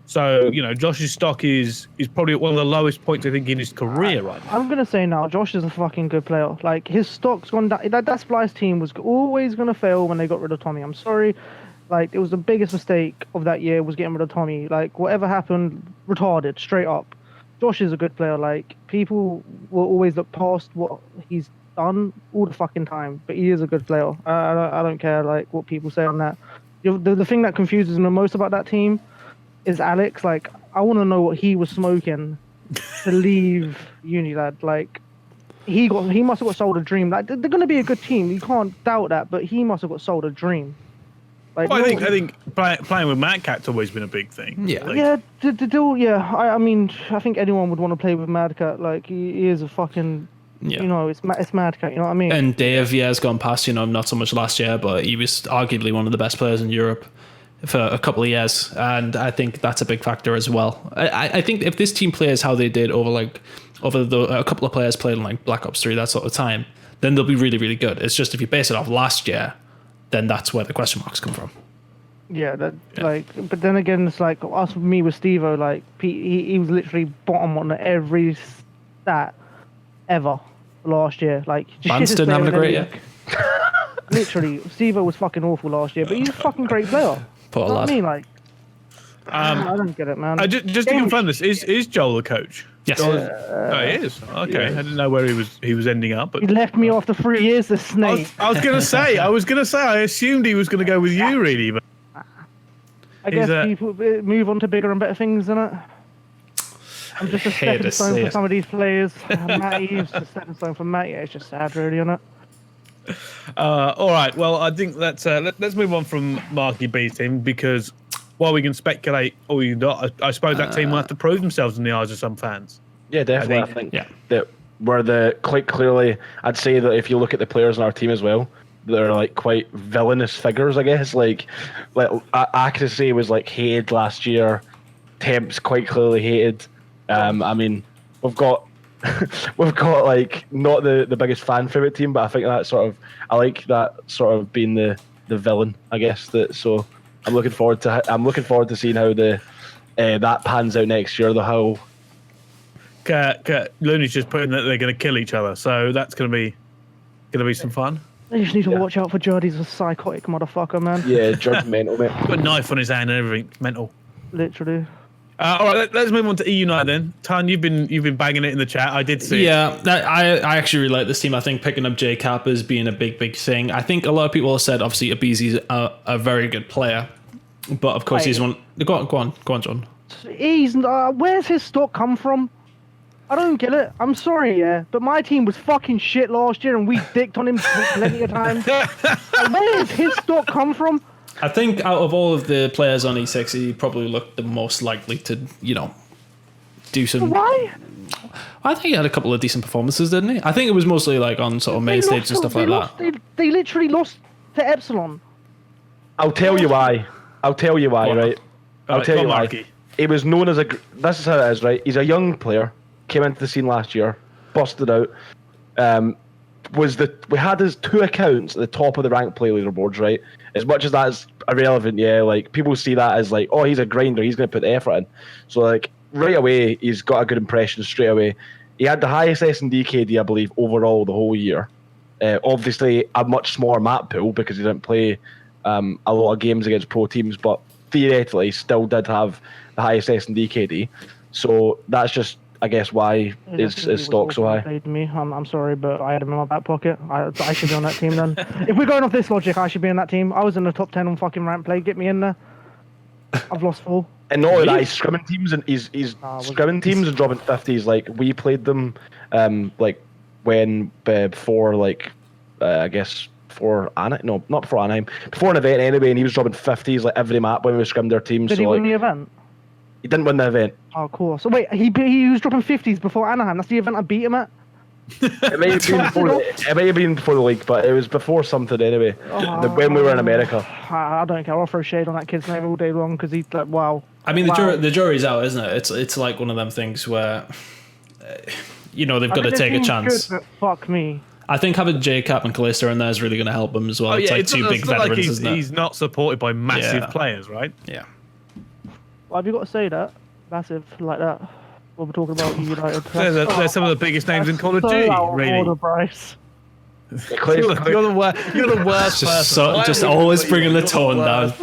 So, Josh's stock is probably at one of the lowest points, I think, in his career right now. I'm going to say now, Josh is a fucking good player. Like, his stock's gone down. That Splice team was always going to fail when they got rid of Tommy. I'm sorry. Like, it was the biggest mistake of that year was getting rid of Tommy. Like, whatever happened, retarded, straight up. Josh is a good player. Like, people will always look past what he's done all the fucking time. But he is a good player. I don't care, like, what people say on that. The thing that confuses me the most about that team is Alex. Like, I want to know what he was smoking to leave uni, lad. Like, he must have got sold a dream. Like, they're going to be a good team. You can't doubt that. But he must have got sold a dream. Like, well, I think playing with Mad Cat's always been a big thing. Yeah, like, I mean, I think anyone would want to play with Mad Cat. Like, he is a fucking. Yeah. It's Mad Cat. You know what I mean? And Dave, has gone past. Not so much last year, but he was arguably one of the best players in Europe for a couple of years, and I think that's a big factor as well. I think if this team plays how they did over a couple of players played in like Black Ops 3, that sort of time, then they'll be really, really good. It's just if you base it off last year, then that's where the question marks come from. Yeah. Like, but then again, it's like us, me with Steve-O, like he was literally bottom on every stat ever last year. Like, Vance didn't have a great year. Literally, Steve-O was fucking awful last year, but he's a fucking great player. Poor You know what lad. I mean? Like, I don't get it, man. just to confirm this, is Joel the coach? Yes. Oh, he is. Okay, I didn't know where he was ending up. But He left me after 3 years, the snake. I was gonna say, I assumed he was gonna go with you, Reedy, but I guess he's, people move on to bigger and better things, isn't it? I'm just a hate to stepping stone see for it. some of these players. Matty's a stepping stone for Matty. It's just sad, really, isn't it? all right. Well, I think let's move on from MarkyB's team, because while we can speculate all you got, I suppose that team will have to prove themselves in the eyes of some fans. Yeah, definitely. I think yeah. that we're quite clearly, I'd say that if you look at the players in our team as well, they're like quite villainous figures, I guess. Like Accuracy was like hated last year. Temp's quite clearly hated. I mean, we've got like not the biggest fan favorite team, but I think that I like that sort of being the villain, I guess. So I'm looking forward to seeing how that pans out next year. The whole Looney's just putting that they're going to kill each other, so that's going to be some fun. They just need to watch out for Judd. He's a psychotic motherfucker, man. Yeah, judgmental, mate. Got a knife on his hand and everything. Mental. Literally. All right, let's move on to E Unite then. Tunn, you've been banging it in the chat. I did see. Yeah, I actually really like this team. I think picking up J Cap as being a big thing. I think a lot of people have said obviously Abizi's a very good player, but of course he's one. Go on, John. He's where's his stock come from? I don't get it. I'm sorry, yeah, but my team was fucking shit last year, and we dicked on him plenty of times. Where does his stock come from? I think out of all of the players on E6, he probably looked the most likely to, do some. Why? I think he had a couple of decent performances, didn't he? I think it was mostly like on sort of main stage and stuff like that. They literally lost to Epsilon. I'll tell you why. Right? I'll tell you why. Marky. He was known as this is how it is, right? He's a young player, came into the scene last year, busted out. We had his 2 accounts at the top of the ranked play leaderboards, right? As much as that's irrelevant, yeah, like people see that as like, oh, he's a grinder, he's going to put the effort in. So like right away, he's got a good impression straight away. He had the highest S&D KD, I believe, overall the whole year. Obviously, a much smaller map pool because he didn't play a lot of games against pro teams, but theoretically, he still did have the highest S&D KD. So that's just, I guess, why his stock's so high. To me. I'm sorry, but I had him in my back pocket. I should be on that team then. If we're going off this logic, I should be in that team. I was in the top 10 on fucking rank play. Get me in there. I've lost 4. And not only that, he's scrimming teams and he's scrimming teams and dropping 50s. Like we played them, like when before like I guess before Anaheim. No, not before Anaheim. Before an event anyway, and he was dropping 50s like every map when we scrimmed their teams. Did he win the event? He didn't win the event. Oh, cool. So wait, he was dropping 50s before Anaheim. That's the event I beat him at. It might have been before the league, but it was before something anyway. When we were in America. I don't care. I'll throw shade on that kid's name all day long because he's like, wow. I mean, the jury's out, isn't it? It's like one of them things where you know, they've got to take a chance. Good, fuck me. I think having JCap and Kalista in there is really going to help him as well. It's like two big veterans, like isn't it? He's not supported by massive players, right? Yeah. Well, have you got to say that? Massive like that. When we're talking about United. They're some of the biggest names in Call of Duty, really. Brice. You're the worst person. Just always bringing the tone down.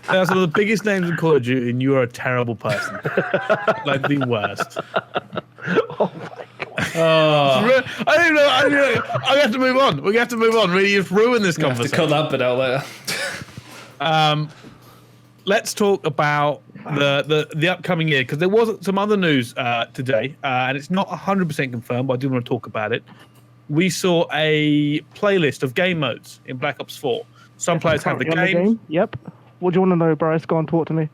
They're some of the biggest names in Call of Duty, and you are a terrible person. Like the worst. Oh my god. I don't know. I have to move on. We have to move on. Really, you've ruined this conversation. Have to cut that bit out later. Let's talk about the upcoming year, because there was some other news today, and it's not 100% confirmed, but I do want to talk about it. We saw a playlist of game modes in Black Ops 4. Some players have the game. Yep. What do you want to know, Brice? Go on, talk to me.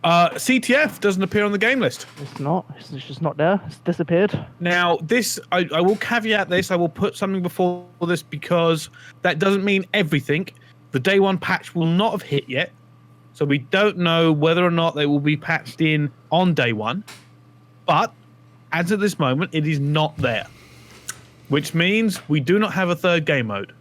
CTF doesn't appear on the game list. It's not. It's just not there. It's disappeared. Now, this I will caveat this. I will put something before this, because that doesn't mean everything. The day one patch will not have hit yet, so we don't know whether or not they will be patched in on day one. But as of this moment, it is not there, which means we do not have a third game mode.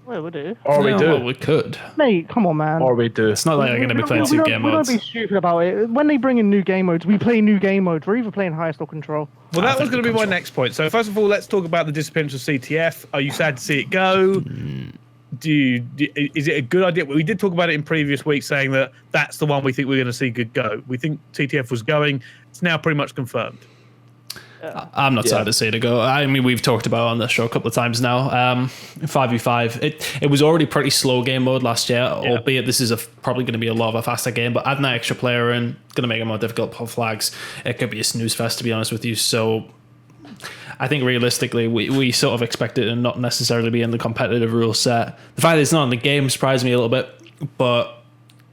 Well, we do. Or we do. Well, we could. Mate, come on, man. Or we do. It's not like they're going to be playing two game modes. We don't be stupid about it. When they bring in new game modes, we play new game modes. We're either playing highest or control. Well, that was going to be my next point. So first of all, let's talk about the disappearance of CTF. Are you sad to see it go? Is it a good idea? We did talk about it in previous weeks, saying that that's the one we think we're going to see good go. We think CTF was going. It's now pretty much confirmed. I'm not sad to see it go. I mean, we've talked about it on the show a couple of times now. 5v5. It was already pretty slow game mode last year, albeit this is probably going to be a lot of a faster game, but adding that extra player in, going to make it more difficult to pull flags. It could be a snooze fest, to be honest with you. So I think realistically, we sort of expect it to not necessarily be in the competitive rule set. The fact that it's not in the game surprised me a little bit, but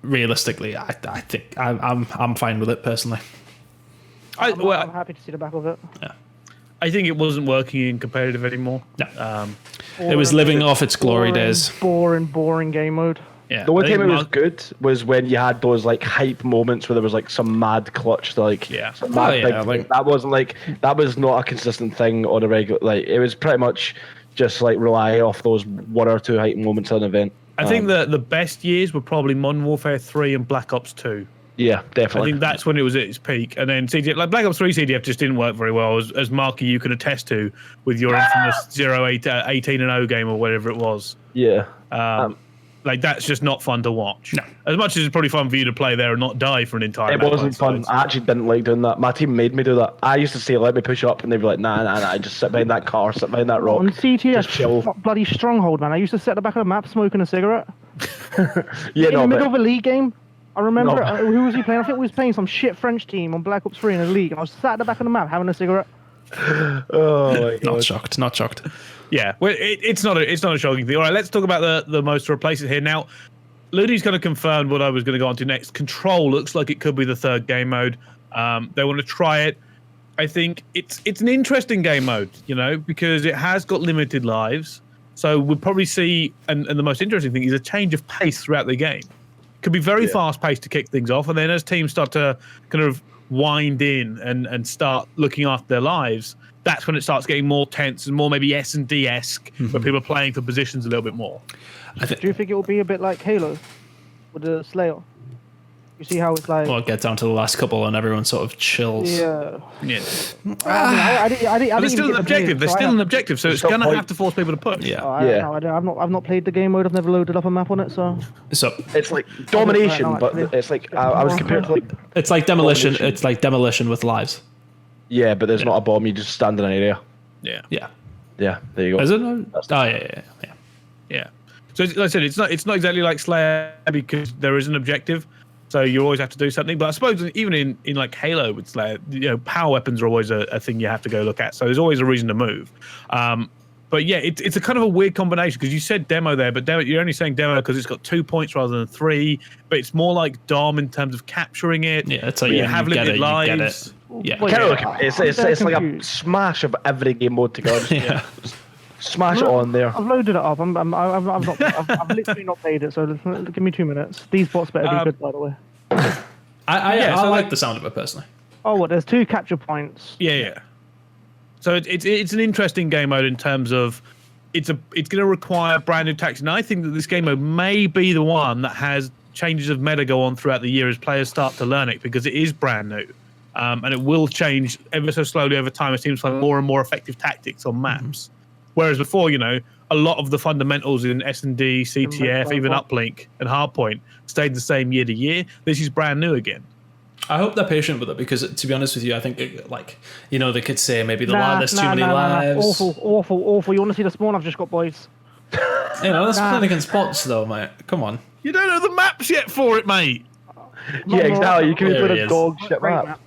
realistically, I think I'm fine with it personally. I'm happy to see the back of it. Yeah. I think it wasn't working in competitive anymore. No. It was living off its glory days. Boring game mode. Yeah. The only time it was good was when you had those like hype moments where there was like some mad clutch, that wasn't like, that was not a consistent thing on a regular. Like it was pretty much just like rely off those one or two hype moments on an event. I think the best years were probably Modern Warfare 3 and Black Ops 2. Yeah, definitely. I think that's when it was at its peak. And then CDF, like Black Ops 3 CDF just didn't work very well, as Marky, you can attest to with your infamous 18-0 game or whatever it was. Yeah. Like, that's just not fun to watch. No. As much as it's probably fun for you to play there and not die for an entire It wasn't fun. I actually didn't like doing that. My team made me do that. I used to say, let me push up, and they'd be like, nah, just sit behind that car, sit behind that rock. On CTF, just chill. Bloody stronghold, man. I used to sit at the back of the map smoking a cigarette. Yeah, in the middle of a league game. I remember who was he playing? I think we was playing some shit French team on Black Ops 3 in a league, and I was sat at the back of the map having a cigarette. Oh my God. Not shocked. Yeah, well, it's not a shocking thing. All right, let's talk about the most to replace it here. Now, Ludi's kind of confirmed what I was going to go on to next. Control looks like it could be the third game mode. They want to try it. I think it's an interesting game mode, you know, because it has got limited lives. So we'll probably see, and the most interesting thing is a change of pace throughout the game. Could be very fast paced to kick things off, and then as teams start to kind of wind in and start looking after their lives, that's when it starts getting more tense and more maybe S&D-esque, where people are playing for positions a little bit more. Do you think it will be a bit like Halo with the Slayer? You see how it's like... Well, it gets down to the last couple and everyone sort of chills. Yeah. I didn't There's still an objective. There's still an objective, so it's going to have to force people to push. Yeah. I've not played the game mode. I've never loaded up a map on it, so it's like domination, but it's like I was compared to like... It's like demolition. It's like demolition with lives. Yeah, but there's not a bomb. You just stand in an area. Yeah. Yeah, there you go. Is it? Yeah. So like I said, it's not exactly like Slayer because there is an objective, so you always have to do something. But I suppose even in like Halo with Slayer, you know, power weapons are always a thing you have to go look at. So there's always a reason to move. But yeah, it's a kind of a weird combination because you said demo there, but you're only saying demo because it's got 2 points rather than 3. But it's more like Dom in terms of capturing it. Yeah, it's like you have limited lives. You get it. Yeah, it's like a smash of every game mode to go. Yeah. Smash it on there. I've loaded it up. I've literally not played it, so give me 2 minutes. These bots better be good, by the way. I like the sound of it personally. Oh, what? There's 2 capture points. Yeah. So it's an interesting game mode in terms of it's going to require brand new tactics, and I think that this game mode may be the one that has changes of meta go on throughout the year as players start to learn it, because it is brand new, and it will change ever so slowly over time. It seems like more and more effective tactics on maps, whereas before, a lot of the fundamentals in S&D, CTF, even Uplink and Hardpoint stayed the same year to year. This is brand new again. I hope they're patient with it, because to be honest with you, I think they could say maybe there's too many lives. Awful. You want to see the spawn I've just got, boys? That's playing against bots though, mate. Come on. You don't know the maps yet for it, mate. Yeah, exactly. You can be putting a dog shit Great map.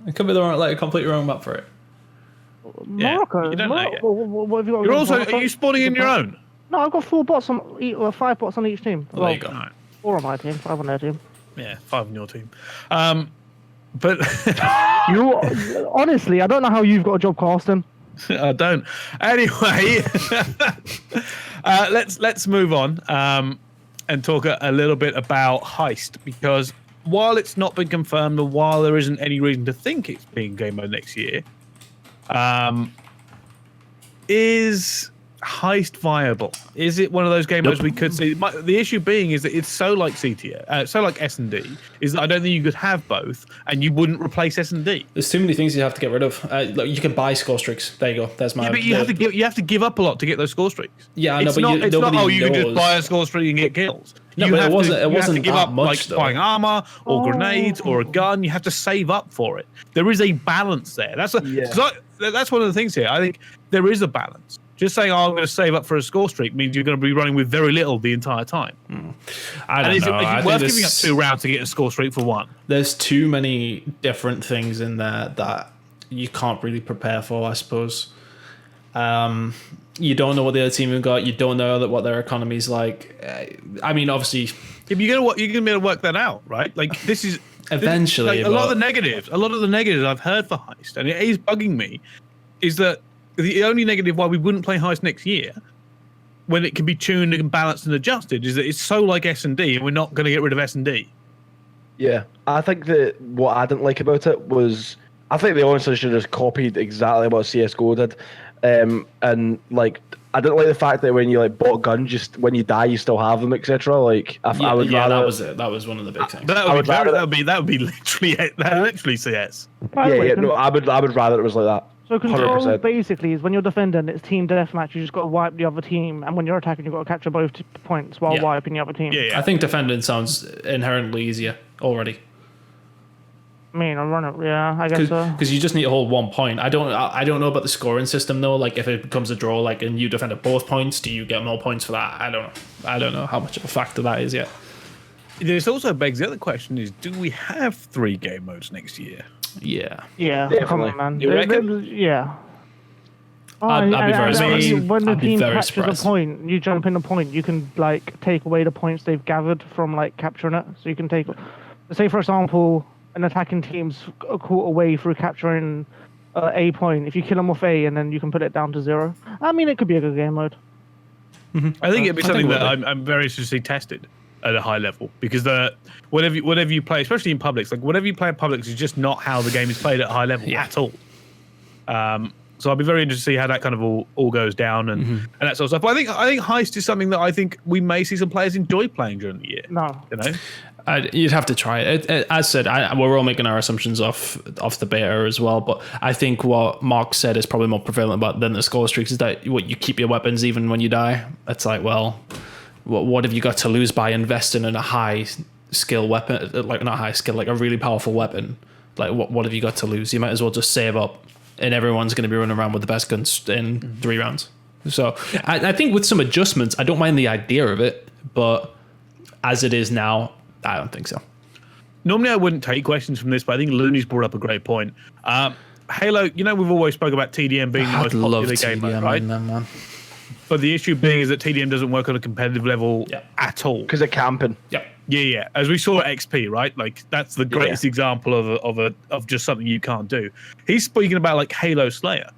It could be the wrong, a completely wrong map for it. Morocco. You don't know yet. What have you got? You're also, are you spawning in your own? No, I've got 4 bots on 5 bots on each team. Well, there you go. Right. 4 on my team, 5 on their team. Yeah, 5 on your team. But You honestly, I don't know how you've got a job casting. I don't. Anyway, let's move on and talk a little bit about Heist, because while it's not been confirmed, or while there isn't any reason to think it's being game mode next year, is Heist viable? Is it one of those game modes we could see? The issue being is that it's so like CTF, so like S&D, is that I don't think you could have both, and you wouldn't replace S&D. There's too many things you have to get rid of. You can buy score streaks. There you go. That's my. Yeah, but you have to give up a lot to get those score streaks. Yeah, I know, it's but not, nobody knows. You can just buy a score streak and get kills. No, you but have it wasn't. To, It you wasn't have to give that up much though. buying armor or grenades or a gun. You have to save up for it. There is a balance there. That's that's one of the things here. I think there is a balance. Just saying, I'm going to save up for a score streak means you're going to be running with very little the entire time. I don't know. Is it worth giving up there's- 2 rounds to get a score streak for 1? There's too many different things in there that you can't really prepare for, I suppose. You don't know what the other team have got. You don't know what their economy's like. I mean, obviously, If you're going to be able to work that out, right? Like this is eventually, a lot of the negatives. A lot of the negatives I've heard for Heist, and it is bugging me, is that the only negative why we wouldn't play Heist next year, when it can be tuned and balanced and adjusted, is that it's so like S&D, and we're not going to get rid of S&D. Yeah, I think that what I didn't like about it was, I think they honestly should have just copied exactly what CS:GO did, and like I didn't like the fact that when you bought guns, just when you die you still have them, etc. Like I would rather. that was it. That was one of the big things. But that would be literally CS. By the way, No, I would rather it was like that. So control 100%. basically is when you're defending, it's team deathmatch. You just got to wipe the other team, and when you're attacking, you've got to capture both points while wiping the other team. Yeah. I think defending sounds inherently easier already. I mean, I run it. Yeah, I guess so. Because you just need to hold 1 point. I don't know about the scoring system though. Like if it becomes a draw, and you defend at both points, do you get more points for that? I don't know. I don't know how much of a factor that is yet. This also begs the other question: is do we have 3 game modes next year? Yeah. Yeah, Definitely. come on, man. You reckon? Yeah. I'd be very surprised. When the I'd be team very captures surprised. a point, you jump in the point. You can take away the points they've gathered from capturing it. So you can take, say for example, an attacking team's a quarter away through capturing a point. If you kill them with A, and then you can put it down to 0. I mean, it could be a good game mode. I think it'd be something it that would be. I'm very interested to see tested at a high level, because whatever you play, especially in publics, whatever you play in publics is just not how the game is played at a high level at all. So I'll be very interested to see how that kind of all goes down and that sort of stuff. But I think Heist is something that I think we may see some players enjoy playing during the year. No. You'd have to try it. As said, we're all making our assumptions off the beta as well. But I think what Mark said is probably more prevalent than the score streaks is that you keep your weapons even when you die. It's like, well, what have you got to lose by investing in a high skill weapon, not high skill, a really powerful weapon? What have you got to lose? You might as well just save up, and everyone's going to be running around with the best guns in 3 rounds. So I think with some adjustments, I don't mind the idea of it, but as it is now, I don't think so. Normally I wouldn't take questions from this, but I think Looney's brought up a great point. Halo, we've always spoke about TDM being the most popular game mode, right? Man. But the issue being is that TDM doesn't work on a competitive level at all. Because of camping. Yeah. Yeah. As we saw at XP, right? That's the greatest example of just something you can't do. He's speaking about Halo Slayer,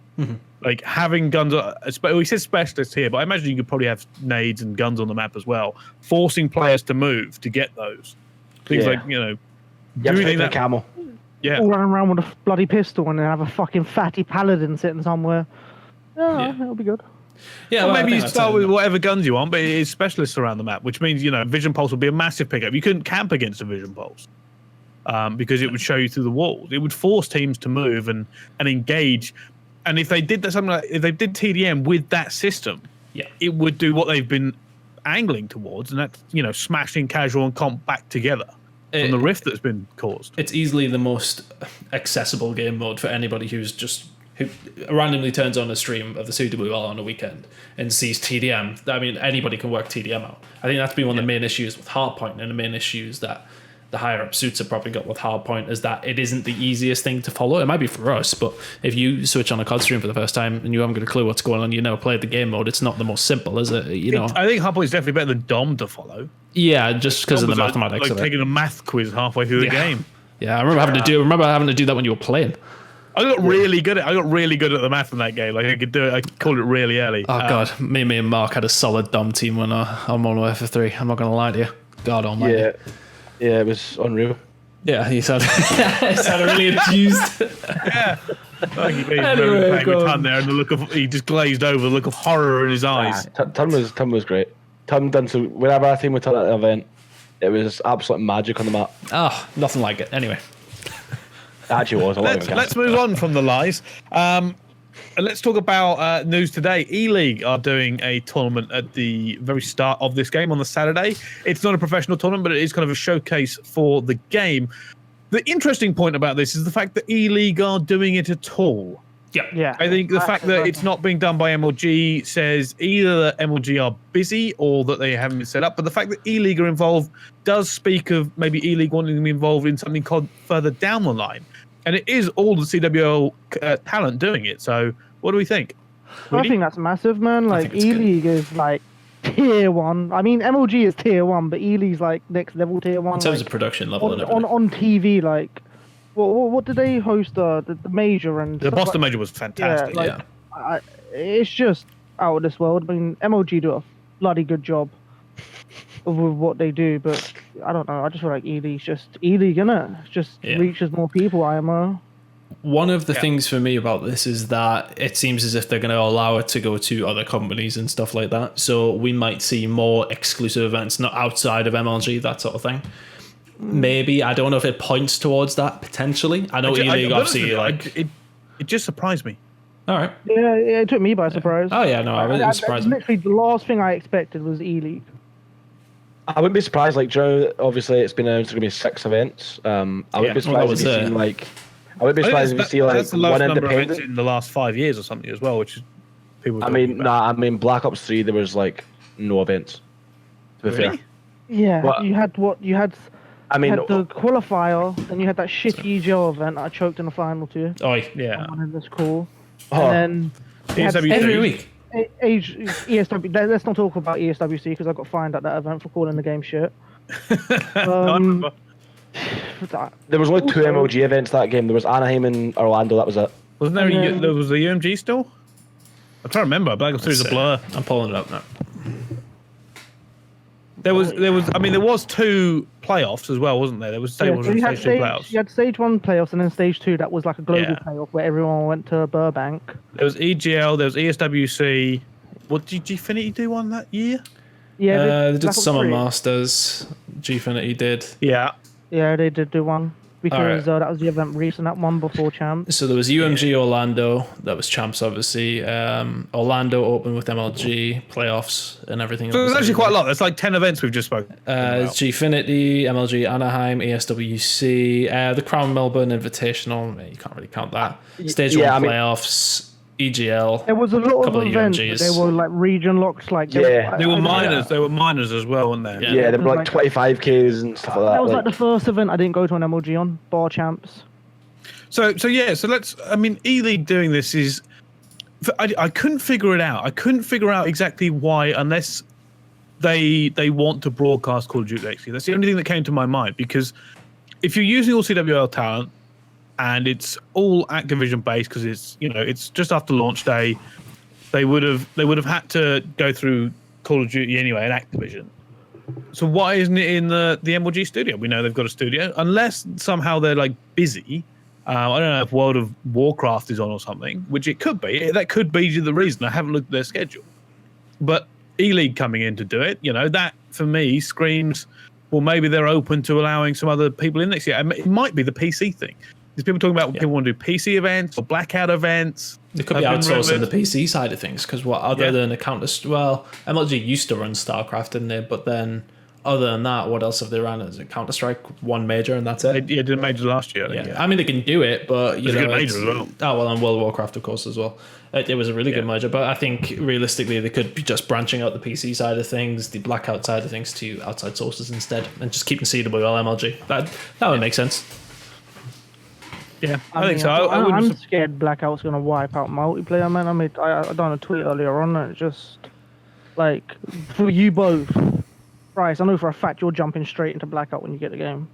having guns. He says specialists here, but I imagine you could probably have nades and guns on the map as well, forcing players to move to get those things. You have to take the camo. all running around with a bloody pistol and then have a fucking fatty paladin sitting somewhere. Yeah, it'll be good. Yeah, well, maybe you start with whatever guns you want, but it is specialists around the map, which means, Vision Pulse will be a massive pickup. You couldn't camp against a Vision Pulse because it would show you through the walls. It would force teams to move and engage. And if they did if they did TDM with that system, it would do what they've been angling towards, and that's, smashing casual and comp back together from the rift that's been caused. It's easily the most accessible game mode for anybody who randomly turns on a stream of the CWL on a weekend and sees TDM. I mean, anybody can work TDM out. I think that's been one of the main issues with Hardpoint, and the main issues that the higher up suits have probably got with Hardpoint is that it isn't the easiest thing to follow. It might be for us, but if you switch on a COD stream for the first time and you haven't got a clue what's going on, you never played the game mode, it's not the most simple, is it? I think Hardpoint is definitely better than Dom to follow. Yeah, just because of the mathematics of it. Taking a math quiz halfway through the game. Yeah, I remember having to do that when you were playing. I got really good at the math in that game. Like I could do it. I called it really early. Oh god, me and Mark had a solid Dom team when I'm on FF3. I'm not gonna lie to you. God almighty. Yeah, it was unreal. Yeah, he sounded really enthused. Yeah. Like he anyway, playing with Tunn there, and he just glazed over, the look of horror in his eyes. Tunn was great. Tunn done so. Whenever I team with Tunn at an event, it was absolute magic on the map. Oh, nothing like it. Anyway. Actually was. Let's move on from the lies. Let's talk about news today. E-League are doing a tournament at the very start of this game on the Saturday. It's not a professional tournament, but it is kind of a showcase for the game. The interesting point about this is the fact that E-League are doing it at all. Yeah. I think the fact that it's not being done by MLG says either that MLG are busy or that they haven't been set up. But the fact that E-League are involved does speak of maybe E-League wanting to be involved in something called further down the line. And it is all the CWL talent doing it. So what do we think? I think that's massive, man. Like E-League is like tier 1. I mean, MLG is tier 1, but E-League's like next level tier 1. In terms of production level and everything. On TV, like, what did they host? The major and the Boston major was fantastic. It's just out of this world. I mean, MLG do a bloody good job with what they do, but I don't know. I just feel like E-League's just E-League, innit? It just reaches more people, IMO. One of the things for me about this is that it seems as if they're going to allow it to go to other companies and stuff like that. So we might see more exclusive events, not outside of MLG, that sort of thing. Maybe. I don't know if it points towards that, potentially. I know E-League obviously It just surprised me. All right. Yeah, it took me by surprise. Oh yeah, no, I was surprised. Literally, the last thing I expected was E-League. I wouldn't be surprised. Like, Joe, obviously, it's been announced to be 6 events. I wouldn't be surprised if you see like. I would be surprised if you see like one independent in the last 5 years or something as well, which is people. I mean, Black Ops 3, there was like no events. To be fair. Yeah, but you had I mean, you had the qualifier, then you had that shitty EGL event I choked in the final to. Oh yeah. And this cool. And then every week. ESW. Let's not talk about ESWC because I got fined at that event for calling the game shit. There was only 2 MLG events that game. There was Anaheim and Orlando. That was it. Wasn't there? There was the UMG still. I'm trying to remember. Black Ops 3 is a blur. I'm pulling it up now. There was. I mean, there was 2 playoffs as well, wasn't there? There was stage 1 and stage 2 playoffs. You had stage 1 playoffs and then stage 2. That was like a global playoff where everyone went to Burbank. There was EGL. There was ESWC. What did Gfinity do one that year? Yeah, they did Summer Masters. Gfinity did. Yeah, they did do one because that was the event recent, that one before Champs. So there was UMG Orlando, that was Champs obviously. Orlando Open with MLG, playoffs and everything. So there's actually quite a lot. There's like 10 events we've just spoken about. Gfinity, MLG Anaheim, ESWC, the Crown Melbourne Invitational, you can't really count that. Stage 1 playoffs. EGL. There was a lot of events. They were like region locks. Like they were minors. They were minors as well, weren't they? Yeah, they were like 25Ks and stuff like that. That was like the first event I didn't go to an MLG on, Bar Champs. So let's. I mean, E-League doing this is. I couldn't figure it out. I couldn't figure out exactly why, unless they want to broadcast Call of Duty XE. That's the only thing that came to my mind, because if you're using all CWL talent, and it's all Activision based because it's just after launch day, they would have had to go through Call of Duty anyway and Activision. So why isn't it in the MLG studio? We know they've got a studio, unless somehow they're like busy I don't know if World of Warcraft is on or something, which it could be. That could be the reason. I haven't looked at their schedule. But E-League coming in to do it, that for me screams, well, maybe they're open to allowing some other people in next year. It might be the PC thing. There's people talking about people want to do PC events or Blackout events. They could be outsourcing the PC side of things because other than a MLG used to run StarCraft, didn't they? But then, other than that, what else have they run? Is it Counter-Strike, one major, and that's it? They did a major last year. I mean, they can do it, but it's a major as well. Oh well, and World of Warcraft, of course, as well. It was a really good major, but I think realistically they could be just branching out the PC side of things, the Blackout side of things, to outside sources instead, and just keeping CWL MLG. That would make sense. Yeah, I think so. I'm scared Blackout's going to wipe out multiplayer, man. I done a tweet earlier on, and it's just like for you both, Brice. I know for a fact you're jumping straight into Blackout when you get the game.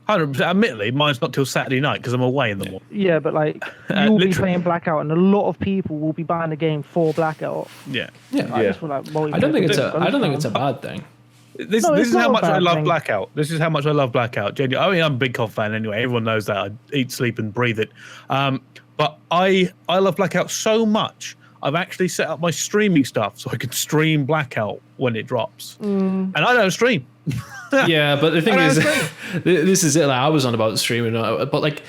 100%. Admittedly, mine's not till Saturday night because I'm away in the morning. Yeah, but like you'll be playing Blackout, and a lot of people will be buying the game for Blackout. Yeah. I just feel like I don't think it's a bad thing. This is how much I love Blackout. This is how much I love Blackout. Genuinely, I mean, I'm a big COD fan anyway. Everyone knows that. I eat, sleep, and breathe it. But I love Blackout so much. I've actually set up my streaming stuff so I can stream Blackout when it drops. And I don't stream. Yeah, but the thing is, this is it. Like, I was on about streaming, but like,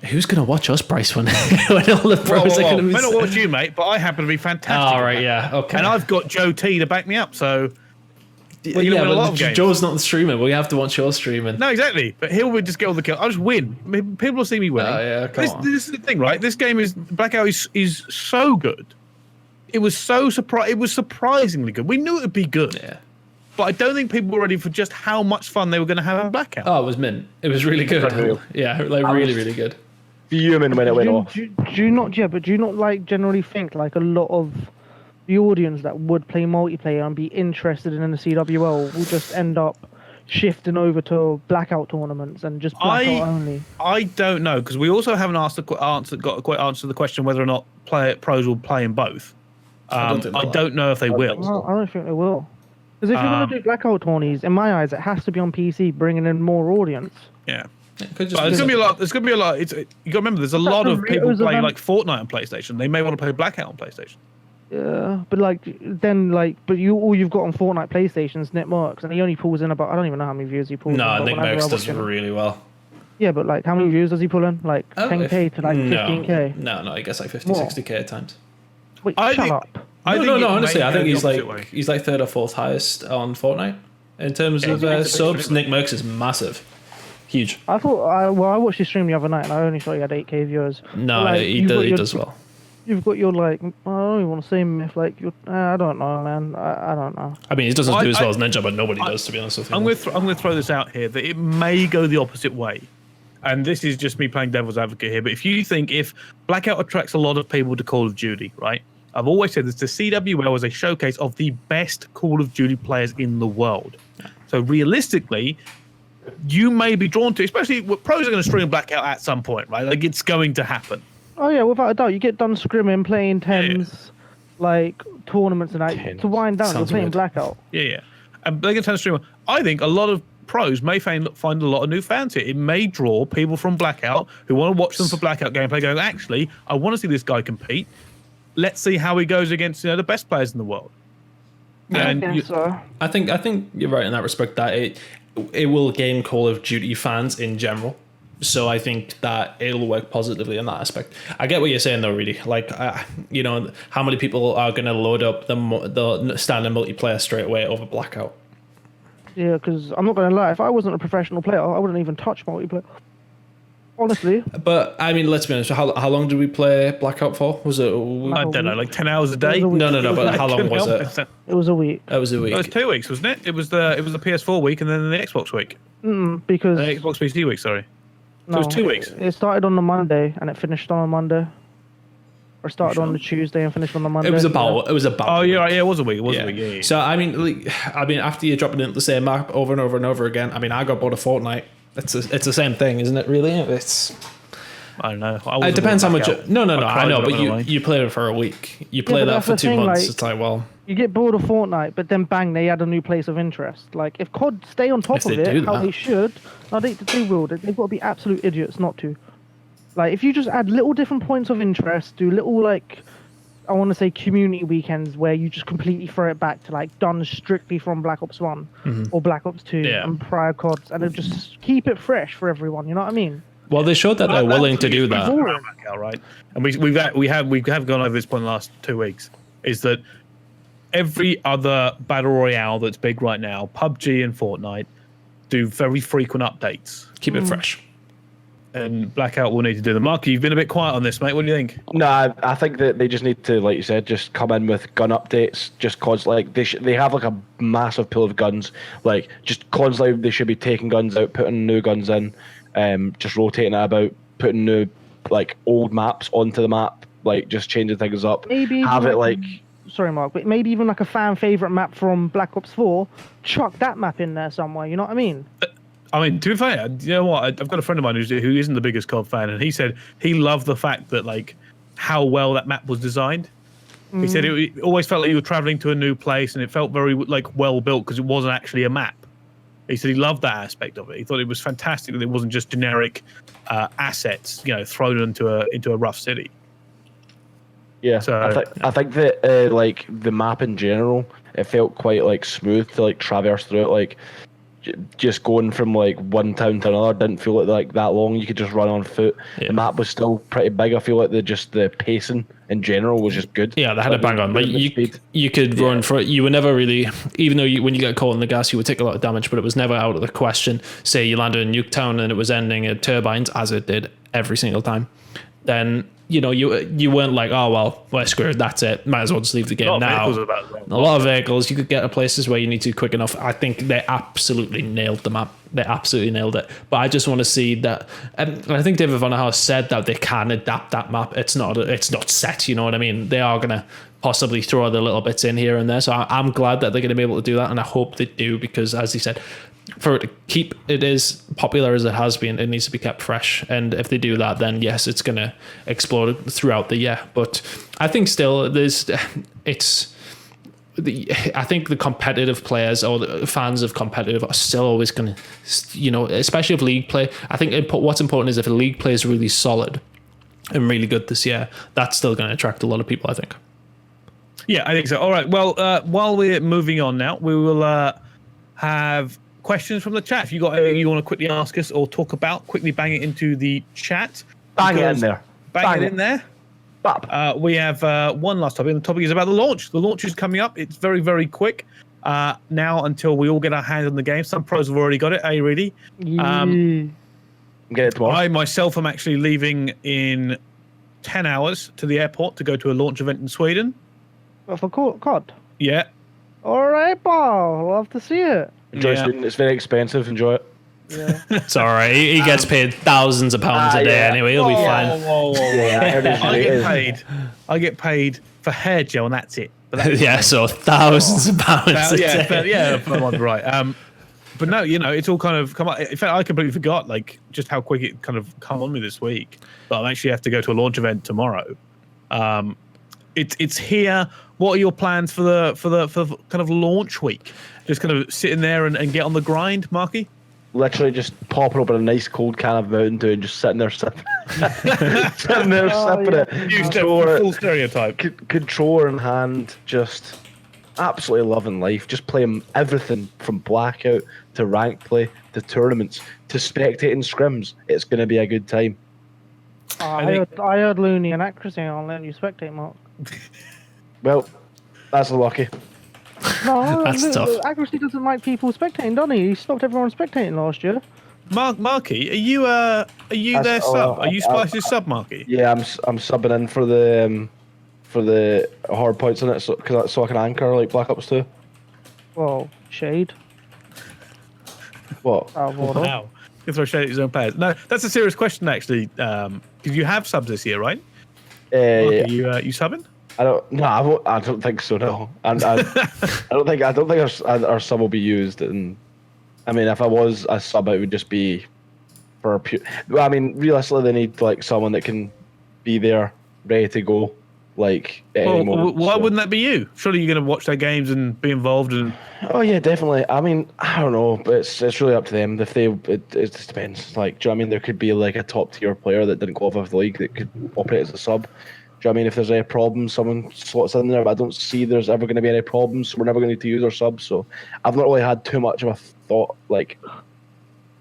who's gonna watch us, Brice, when all the pros are gonna be? I may not watch you, mate, but I happen to be fantastic. Oh, right, yeah, okay. And I've got Joe T to back me up, so. Well, yeah, but Joe's not the streamer. We have to watch your streaming. No, exactly. But he'll just get all the kills. I'll just win. I mean, people will see me winning. Oh, yeah, this is the thing, right? This game Blackout is so good. It was surprisingly good. We knew it would be good. Yeah. But I don't think people were ready for just how much fun they were going to have in Blackout. Oh, it was mint. It was really good. Yeah, like really good. Fuming when it went off. Do you not like generally think like a lot of the audience that would play multiplayer and be interested in the CWL will just end up shifting over to Blackout tournaments and just Blackout only? I don't know, because we also haven't got a quite answer to the question whether or not pros will play in both. I don't know if they will. I don't think they will. Because if you're going to do Blackout tourneys, in my eyes, it has to be on PC, bringing in more audience. Yeah. There's going to be a lot. You got to remember, there's a lot of people playing like Fortnite on PlayStation. They may want to play Blackout on PlayStation. Yeah, but all you've got on Fortnite PlayStation's Nick Mercs, and he only pulls in about, I don't even know how many views he pulls in. No, Nick Mercs does really well. Yeah, but like how many views does he pull in? Like 10k to like 15k? No, I guess like 50, 60k at times. Wait, shut up. No, honestly, I think he's like third or fourth highest on Fortnite in terms of subs. Nick Mercs is massive. Huge. I thought, I watched his stream the other night and I only saw he had 8k viewers. No, like, he does well. You've got your like, I don't even want to say myth, like, I don't know, man. I don't know. I mean, he doesn't do as well as Ninja, but nobody does, to be honest with you. I'm going to throw this out here, that it may go the opposite way. And this is just me playing devil's advocate here. But if Blackout attracts a lot of people to Call of Duty, right? I've always said this, the CWL is a showcase of the best Call of Duty players in the world. So realistically, you may be drawn to, especially pros are going to stream Blackout at some point, right? Like, it's going to happen. Oh yeah, without a doubt. You get done scrimming, playing Thames, like tournaments and that. To wind down, you're playing Blackout. Yeah. And they can turn streamer. I think a lot of pros may find a lot of new fans here. It may draw people from Blackout who want to watch them for Blackout gameplay going, actually, I want to see this guy compete. Let's see how he goes against the best players in the world. I think you're right in that respect, that it will gain Call of Duty fans in general. So I think that it'll work positively in that aspect. I get what you're saying though, Reedy. Like, how many people are going to load up the standard multiplayer straight away over Blackout? Yeah, because I'm not going to lie. If I wasn't a professional player, I wouldn't even touch multiplayer. Honestly. But I mean, let's be honest. How long did we play Blackout for? Was it? I don't know, like 10 hours a day. No. But how long was it? It was a week. It was a week. It was 2 weeks, wasn't it? It was the PS4 week and then the Xbox week. Because the Xbox PC week. Sorry. No, so it was 2 weeks. It started on the Monday and it finished on a Monday. Or started on the Tuesday and finished on the Monday. It was about. Oh, you're right. Yeah, it was a week. It was a week. Yeah. So I mean, after you're dropping into the same map over and over and over again, I mean, I got bored of Fortnite. It's the same thing, isn't it? Really, I don't know. It depends how much. No. I know, but you play it for a week. You play that for 2 months. Like, it's like, well, you get bored of Fortnite, but then bang, they add a new place of interest. Like if COD stay on top of it, how they should, no, they will. They've got to be absolute idiots not to. Like, if you just add little different points of interest, do little, like, I want to say community weekends where you just completely throw it back to, like, done strictly from Black Ops 1 or Black Ops 2 and prior CODs, and just keep it fresh for everyone, you know what I mean? Well, they showed that they're willing to do that. Blackout, right? And we have gone over this point in the last 2 weeks, is that every other battle royale that's big right now, PUBG and Fortnite, do very frequent updates. Keep it fresh. And Blackout will need to do them. Marky, you've been a bit quiet on this, mate. What do you think? No, I think that they just need to, like you said, just come in with gun updates. Just constantly, like they have like a massive pool of guns. Like just constantly, they should be taking guns out, putting new guns in, just rotating it about, putting new like old maps onto the map, like just changing things up. Maybe have it like. Sorry, Mark, but maybe even like a fan favorite map from Black Ops 4. Chuck that map in there somewhere. You know what I mean? I mean, to be fair, you know what? I've got a friend of mine who isn't the biggest COD fan, and he said he loved the fact that like how well that map was designed. He said it always felt like you were traveling to a new place, and it felt very like well built because it wasn't actually a map. He said he loved that aspect of it. He thought it was fantastic that it wasn't just generic assets, you know, thrown into a rough city. Yeah, so, I think that like the map in general, it felt quite like smooth to like traverse through it. Like just going from like one town to another didn't feel like that long. You could just run on foot. Yeah. The map was still pretty big. I feel like the pacing in general was just good. Yeah, they had it bang on. Like you could run for it. You were never really, even though when you get caught in the gas, you would take a lot of damage, but it was never out of the question. Say you landed in Nuketown and it was ending at turbines, as it did every single time. Then you know you weren't like, oh well, we're screwed. That's it. Might as well just leave the game now. A lot of vehicles. You could get to places where you need to quick enough. I think they absolutely nailed the map. They absolutely nailed it. But I just want to see that. And I think David Vonderhaus said that they can adapt that map. It's not set. You know what I mean? They are gonna possibly throw other little bits in here and there. So I'm glad that they're going to be able to do that, and I hope they do, because as he said, for it to keep it as popular as it has been, it needs to be kept fresh. And if they do that, then yes, it's going to explode throughout the year. But I think still I think the competitive players or the fans of competitive are still always going to, you know, especially if league play. I think what's important is if a league play is really solid and really good this year, that's still going to attract a lot of people, I think. Yeah, I think so. All right. Well, while we're moving on now, we will have questions from the chat. If you got anything you want to quickly ask us or talk about, quickly bang it into the chat. Bang it in there. Bang it in there. We have one last topic. The topic is about the launch. The launch is coming up. It's very, very quick now until we all get our hands on the game. Some pros have already got it. Hey, Reedy? Get it tomorrow. I myself am actually leaving in 10 hours to the airport to go to a launch event in Sweden. For COD? Yeah. All right, pal. Love to see it. Enjoy Sweden. It's very expensive. Enjoy it. Yeah. It's all right. He gets paid thousands of pounds a day anyway. He'll be fine. Whoa. Yeah, I get paid for hair gel, and that's it. But yeah, so thousands of pounds a day. Yeah, right. But no, you know, it's all kind of come on. In fact, I completely forgot like just how quick it kind of come on me this week. But I actually have to go to a launch event tomorrow. It's here. What are your plans for the kind of launch week? Just kind of sitting there and get on the grind, Marky? Literally just popping open a nice cold can of Mountain Dew and just sitting there sipping it. Full stereotype. Controller in hand, just absolutely loving life. Just playing everything from Blackout to rank play to tournaments to spectating scrims. It's going to be a good time. I heard Looney and accuracy on letting you spectate, Mark. Well, that's lucky. No, that's tough. Accuracy doesn't like people spectating, doesn't he? He stopped everyone spectating last year. Marky, are you their sub? Are you Splice's sub, Marky? Yeah, I'm subbing in for the hard points in it, so I can anchor like Black Ops 2. Well, shade. What? Wow. You throw shade at his own players. No, that's a serious question actually. Because you have subs this year, right? Marky, you subbing? I don't think so. No, I don't think our sub will be used. And I mean, if I was a sub, it would just be for a pure. Well, I mean, realistically, they need like someone that can be there, ready to go Like, at any moment, why so. wouldn't that be you? Surely you're going to watch their games and be involved. And Oh yeah, definitely. I mean, I don't know, but it's really up to them. If it just depends. Like, do you know what I mean? There could be like a top tier player that didn't qualify for the league that could operate as a sub. Do you know what I mean? If there's any problems, someone slots in there. But I don't see there's ever going to be any problems. So we're never going to need to use our subs. So I've not really had too much of a thought. Like,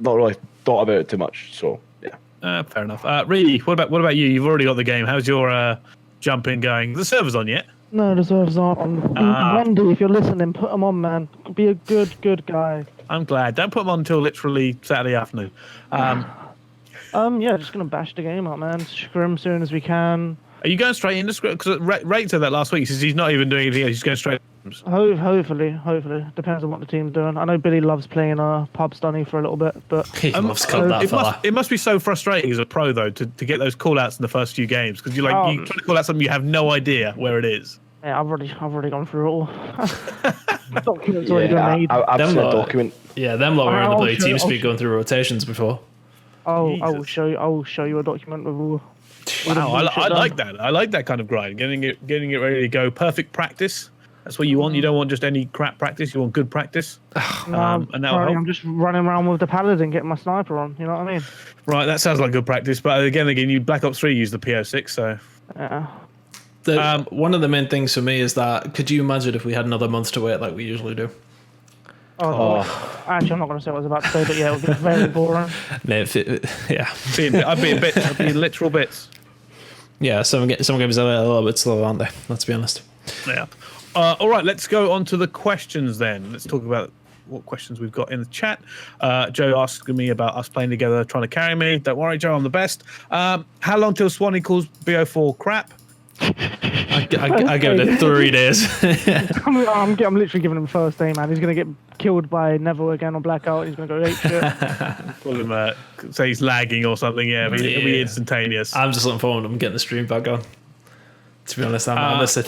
not really thought about it too much. So yeah. Fair enough. Reedy, what about you? You've already got the game. How's your jump in going? The server's on yet? No, the servers aren't on. Wendy, if you're listening, put them on, man. Be a good guy. I'm glad. Don't put them on until literally Saturday afternoon. Yeah, just gonna bash the game up, man. Scrim soon as we can. Are you going straight into script? Because Rate said that last week. He says he's not even doing anything else. He's going straight. Hopefully. Depends on what the team's doing. I know Billy loves playing pub stunny for a little bit, but He loves called that fella. It must be so frustrating as a pro though to get those call outs in the first few games because you try to call out something you have no idea where it is. Yeah, I've already gone through it all. Documents already been made. I've seen a document. Yeah, them lot were in the bloody I'll TeamSpeak going through rotations before. I will show you a document with all. Wow, I like that. I like that kind of grind. Getting it ready to go. Perfect practice. That's what you want. You don't want just any crap practice. You want good practice. And that'll help. I'm just running around with the paladin, getting my sniper on. You know what I mean? Right, that sounds like good practice. But again, you Black Ops 3 used the PO6, so. Yeah. One of the main things for me is that could you imagine if we had another month to wait like we usually do? Actually, I'm not going to say what I was about to say, but yeah, it would be very boring. Yeah. I'd be literal bits. Yeah, some games are a little bit slow, aren't they? Let's be honest. Yeah. All right, let's go on to the questions then. Let's talk about what questions we've got in the chat. Joe asking me about us playing together, trying to carry me. Don't worry, Joe, I'm the best. How long till Swanee calls BO4 crap? I give it 3 days. I'm literally giving him first aim, man. He's going to get killed by Neville again on Blackout. He's going to go 8 shit. Call him, say he's lagging or something. Yeah, it'll be instantaneous. I'm just looking forward to him getting the stream back on. To be honest, I'm missing.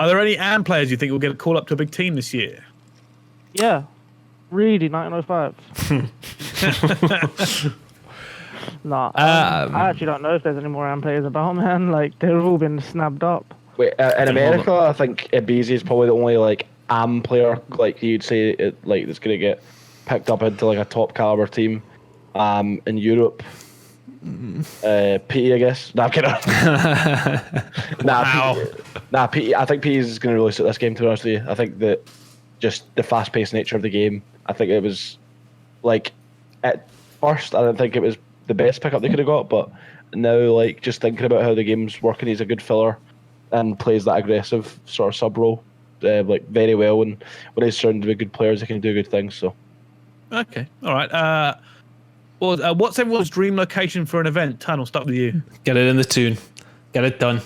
Are there any AM players you think will get a call up to a big team this year? Yeah. Reedy, 1905. Nah, I actually don't know if there's any more AM players about, man. Like, they've all been snapped up. Wait, in America, I think Ibiza is probably the only like AM player like you'd say that's gonna get picked up into like a top caliber team. In Europe, PE, I guess. Nah, I'm kidding. PE. I think PE is gonna really suit this game. To be honest with you, I think that just the fast-paced nature of the game. I think it was like at first, I didn't think it was the best pickup they could have got, but now like just thinking about how the game's working, he's a good filler and plays that aggressive sort of sub role like very well. And when he's surrounded with good players, he can do good things. So okay, all right. What's everyone's dream location for an event? Tunn, I'll start with you. Get it in the tune. Get it done.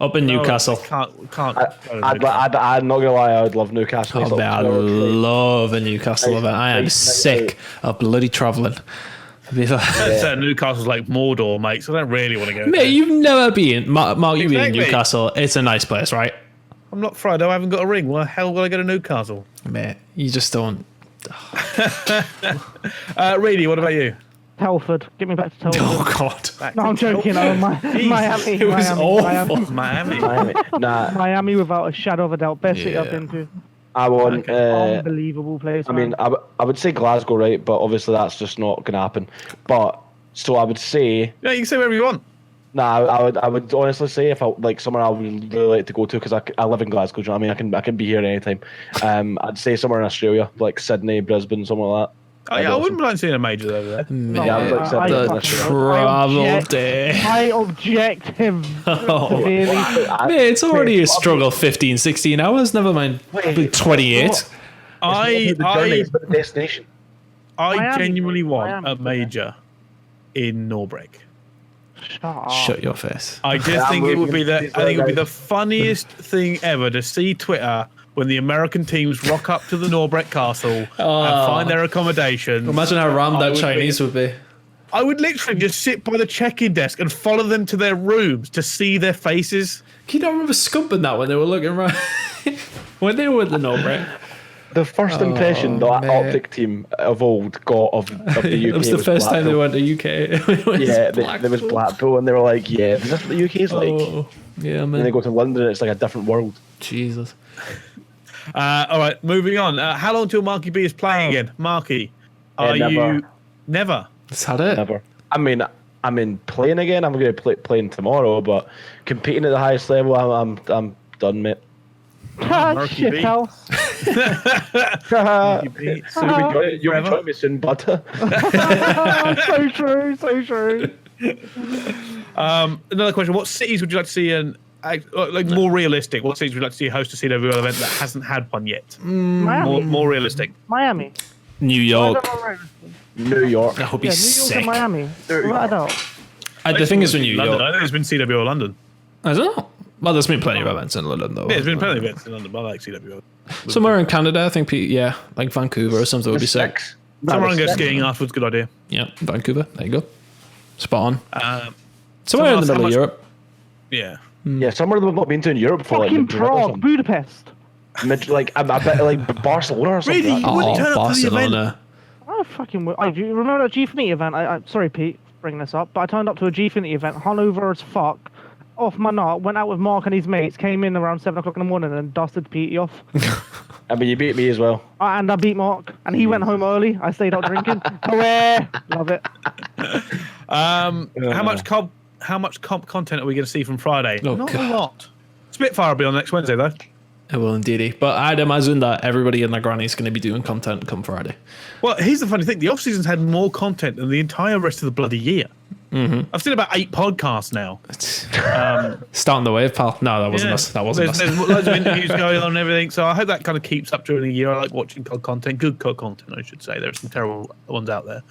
Up in Newcastle. Can't. I'm not gonna lie, I would love Newcastle. Oh, man, I love a Newcastle event. I am sick of bloody travelling. Newcastle's like Mordor, mate, so I don't really want to go there. Mate, you've never been. Mark, you've been in Newcastle. It's a nice place, right? I'm not Friday. I haven't got a ring. Why the hell will I go to Newcastle? Mate, you just don't. Reedy, what about you? Telford. Get me back to Telford. Oh, God. No, I'm joking. Miami. It was awful. Miami. Nah. Miami, without a shadow of a doubt. Best city I've been to. I want. Unbelievable place. I mean, I would say Glasgow, right? But obviously that's just not going to happen. But so I would say. Yeah, you can say whatever you want. Nah, I would honestly say if I like somewhere I would really like to go to because I live in Glasgow. Do you know what I mean? I can be here anytime. I'd say somewhere in Australia, like Sydney, Brisbane, something like that. Oh, yeah, I wouldn't mind seeing a major over there. The travel day. I object him. It's already a struggle 15, 16 hours. Never mind 28. I destination. I genuinely want a major in Norbreck. Shut your face. I just think it would be the funniest thing ever to see Twitter when the American teams rock up to the Norbreck Castle and find their accommodation. Imagine how rammed that Chinese would be. I would literally just sit by the check-in desk and follow them to their rooms to see their faces. Can you not remember scumping that when they were looking around? When they were at the Norbreck? The first impression that mate. Optic team of old got of the UK It was the first time they Blackpool. went to UK. It was Yeah, there was Blackpool, and they were like, "Yeah, is this what the UK's like?" Oh, yeah, And then they man. go to London, and it's like a different world. Jesus. All right, moving on. How long till MarkyB is playing again? Marky, are never. you never? Is that it? Never. I mean, playing again. I'm going to playing tomorrow, but competing at the highest level, I'm done, mate. Shit house. You'll enjoy me soon, butter. So true, so true. Another question: what cities would you like to see like more realistic? What cities would you like to see host a CWL event that hasn't had one yet? Miami. More realistic. Miami. New York. New York. That would be Yeah, New York sick. and Miami. Without a doubt. The thing is with New London. York. I think there's been CWL London. I don't know. Well, there's been plenty of events in London, though. Yeah, there's been plenty of events in London, but I like CWL. Somewhere in Canada, I think, yeah, like Vancouver or something would be sick. Someone go skiing afterwards. Good idea. Yeah, Vancouver. There you go. Spot on. Somewhere someone in the else, how middle of much- Europe. Yeah. Yeah, somewhere that we've not been to in Europe before. Fucking like Madrid or Prague, something. Budapest. Like a bit like Barcelona or something. Really? like that. You wouldn't turn Oh, up to the event? Barcelona. I fucking will. Do you remember that G-Finity event? I'm sorry, Pete, for bringing this up, but I turned up to a G-Finity event, hungover as fuck, off my nut, went out with Mark and his mates, came in around 7 o'clock in the morning and dusted Pete off. I mean, you beat me as well. And I beat Mark, and he went home early. I stayed out drinking. Hooray! Love it. How much comp content are we going to see from Friday? Oh, Not God. a lot. Spitfire will be on next Wednesday though. It will indeed. But I'd imagine that everybody in their granny is going to be doing content come Friday. Well, here's the funny thing: the off season's had more content than the entire rest of the bloody year. Mm-hmm. I've seen about 8 podcasts now. Starting the wave, pal. No, that wasn't Yeah. us. That wasn't There's us. loads of interviews going on and everything, so I hope that kind of keeps up during the year. I like watching COD content, good COD content, I should say. There are some terrible ones out there.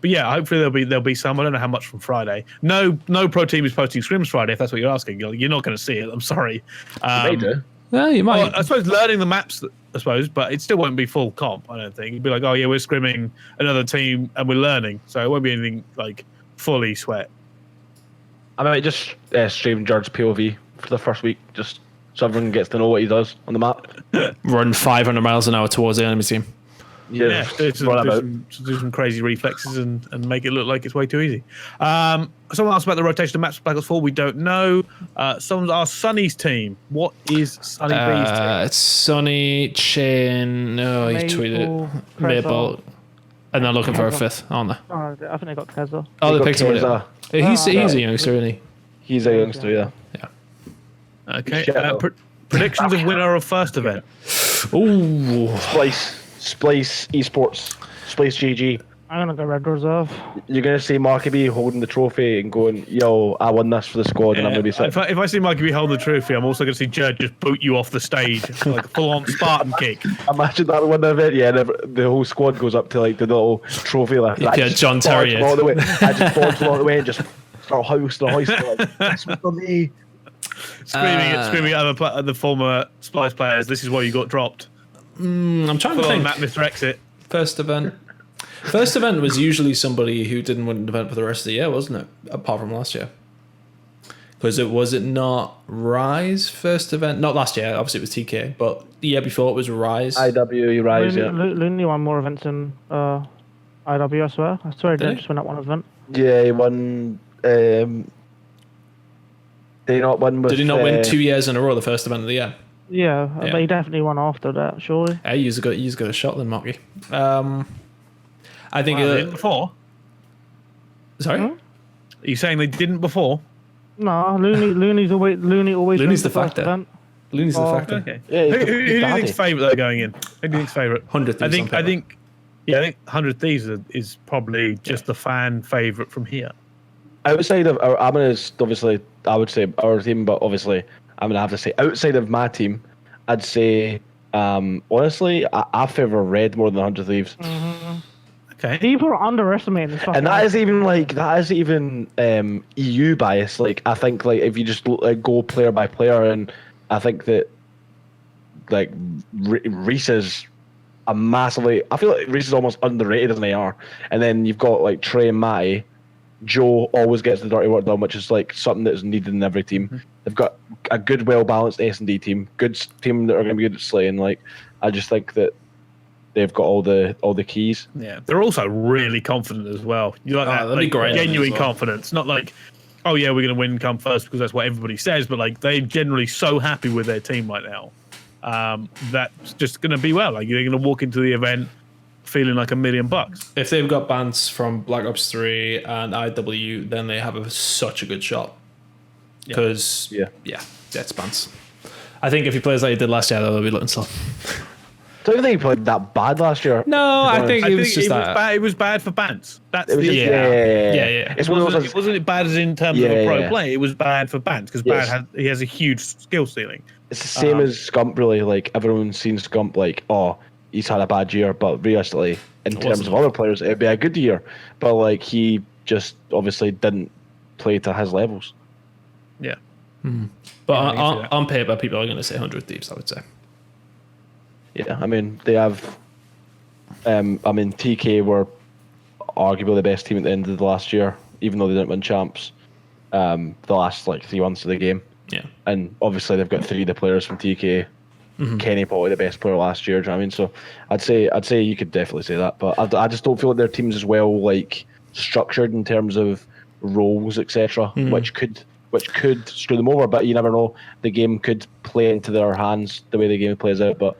But yeah, hopefully there'll be some. I don't know how much from Friday. No pro team is posting scrims Friday. If that's what you're asking, you're not going to see it. I'm sorry. They do. Yeah, you might. Well, I suppose learning the maps, I suppose, but it still won't be full comp. I don't think it'd be like, oh yeah, we're scrimming another team and we're learning, so it won't be anything like fully sweat. I might just stream George's POV for the first week, just so everyone gets to know what he does on the map. Run 500 miles an hour towards the enemy team. Yeah, do run about. some crazy reflexes and make it look like it's way too easy. Someone asked about the rotation of maps for Black Ops 4. We don't know. Someone's asked Sunny's team. What is Sunny B's team? It's Sunny, Chain. No, he tweeted it. Maple. And they're looking for a fifth, aren't they? Oh, I think they got Keza. Oh, they got picked somebody Keza. up. He's a youngster, isn't he? He's a youngster, yeah. Yeah. Okay. Shut up. Predictions of winner of first event. Ooh. Splice Esports, Splice GG. I'm gonna go Red Reserve. You're gonna see MarkyB holding the trophy and going, "Yo, I won this for the squad," and I'm gonna be sick. If I see MarkyB hold the trophy, I'm also going to see Jed just boot you off the stage like a full-on Spartan kick. Imagine that one event, yeah. The whole squad goes up to like the little trophy lift. Yeah, I just John dodge Terry. all the way. I just dodge all the way and just start hoisting like, "This was for me." Screaming at the former Splice players, this is why you got dropped. I'm trying to Full on think. Matt Mr. Exit. First event. First event was usually somebody who didn't win an event for the rest of the year, wasn't it? Apart from last year. Because was it not Rise first event? Not last year, obviously it was TK, but the year before it was Rise. IW Rise, yeah. Looney won more events than IW, I swear. I swear he Did didn't he? just win that one event. Yeah, he won. Did he not win with? Did he not win 2 years in a row, the first event of the year? Yeah, Yeah. but he definitely won after that, surely. Hey, you've got a shot then, Marky. I think. They didn't before? Sorry? Hmm? Are you saying they didn't before? No, Looney always Looney's wins the first factor. event. Looney's the Oh, factor. Okay. Yeah, Who he's do you daddy. think's favourite though going in? Who do you think's favourite? 100 I Thieves think on paper. 100 Thieves is probably just the fan favourite from here. Outside of our, I'm gonna obviously, I would say our team, but obviously I'm gonna have to say outside of my team, I'd say honestly I favour Red more than 100 Thieves, Okay. People are underestimating this fucking and that is even EU bias. Like I think like if you just go player by player, and I think that like Reese is a massively. I feel like Reese is almost underrated as an AR, and then you've got like Trey and Matty. Joe always gets the dirty work done, which is like something that's needed in every team. They've got a good, well-balanced S&D team, good team that are going to be good at slaying. Like, I just think that they've got all the keys. Yeah, they're also really confident as well. You like that? that'd be Like, great genuine as well. confidence, not like, oh yeah, we're going to win come first because that's what everybody says, but like they're generally so happy with their team right now. That's just going to be well. Like you're going to walk into the event feeling like $1 million. If they've got bans from Black Ops 3 and IW, then they have such a good shot. Because that's bans. I think if he plays like he did last year, they'll be looking slow. Don't think he played that bad last year. No, I think it was just that. Bad, it was bad for bans. That's It was just, yeah. It's one of those. It wasn't as bad as in terms of a pro Yeah. play. It was bad for bans because he has a huge skill ceiling. It's the same as Scump, really. Like everyone's seen Scump, like, oh, he's had a bad year, but realistically, in terms of other players, it'd be a good year. But like, he just obviously didn't play to his levels. Yeah. But I can see that. on paper, people are going to say 100 Thieves, I would say. Yeah, I mean, they have. TK were arguably the best team at the end of the last year, even though they didn't win champs. The last 3 months of the game. Yeah. And obviously they've got 3 of the players from TK. Kenny probably the best player last year. Do you know what I mean? So I'd say you could definitely say that, but I just don't feel like their team's as well structured in terms of roles, etc., which could screw them over. But you never know. The game could play into their hands the way the game plays out. But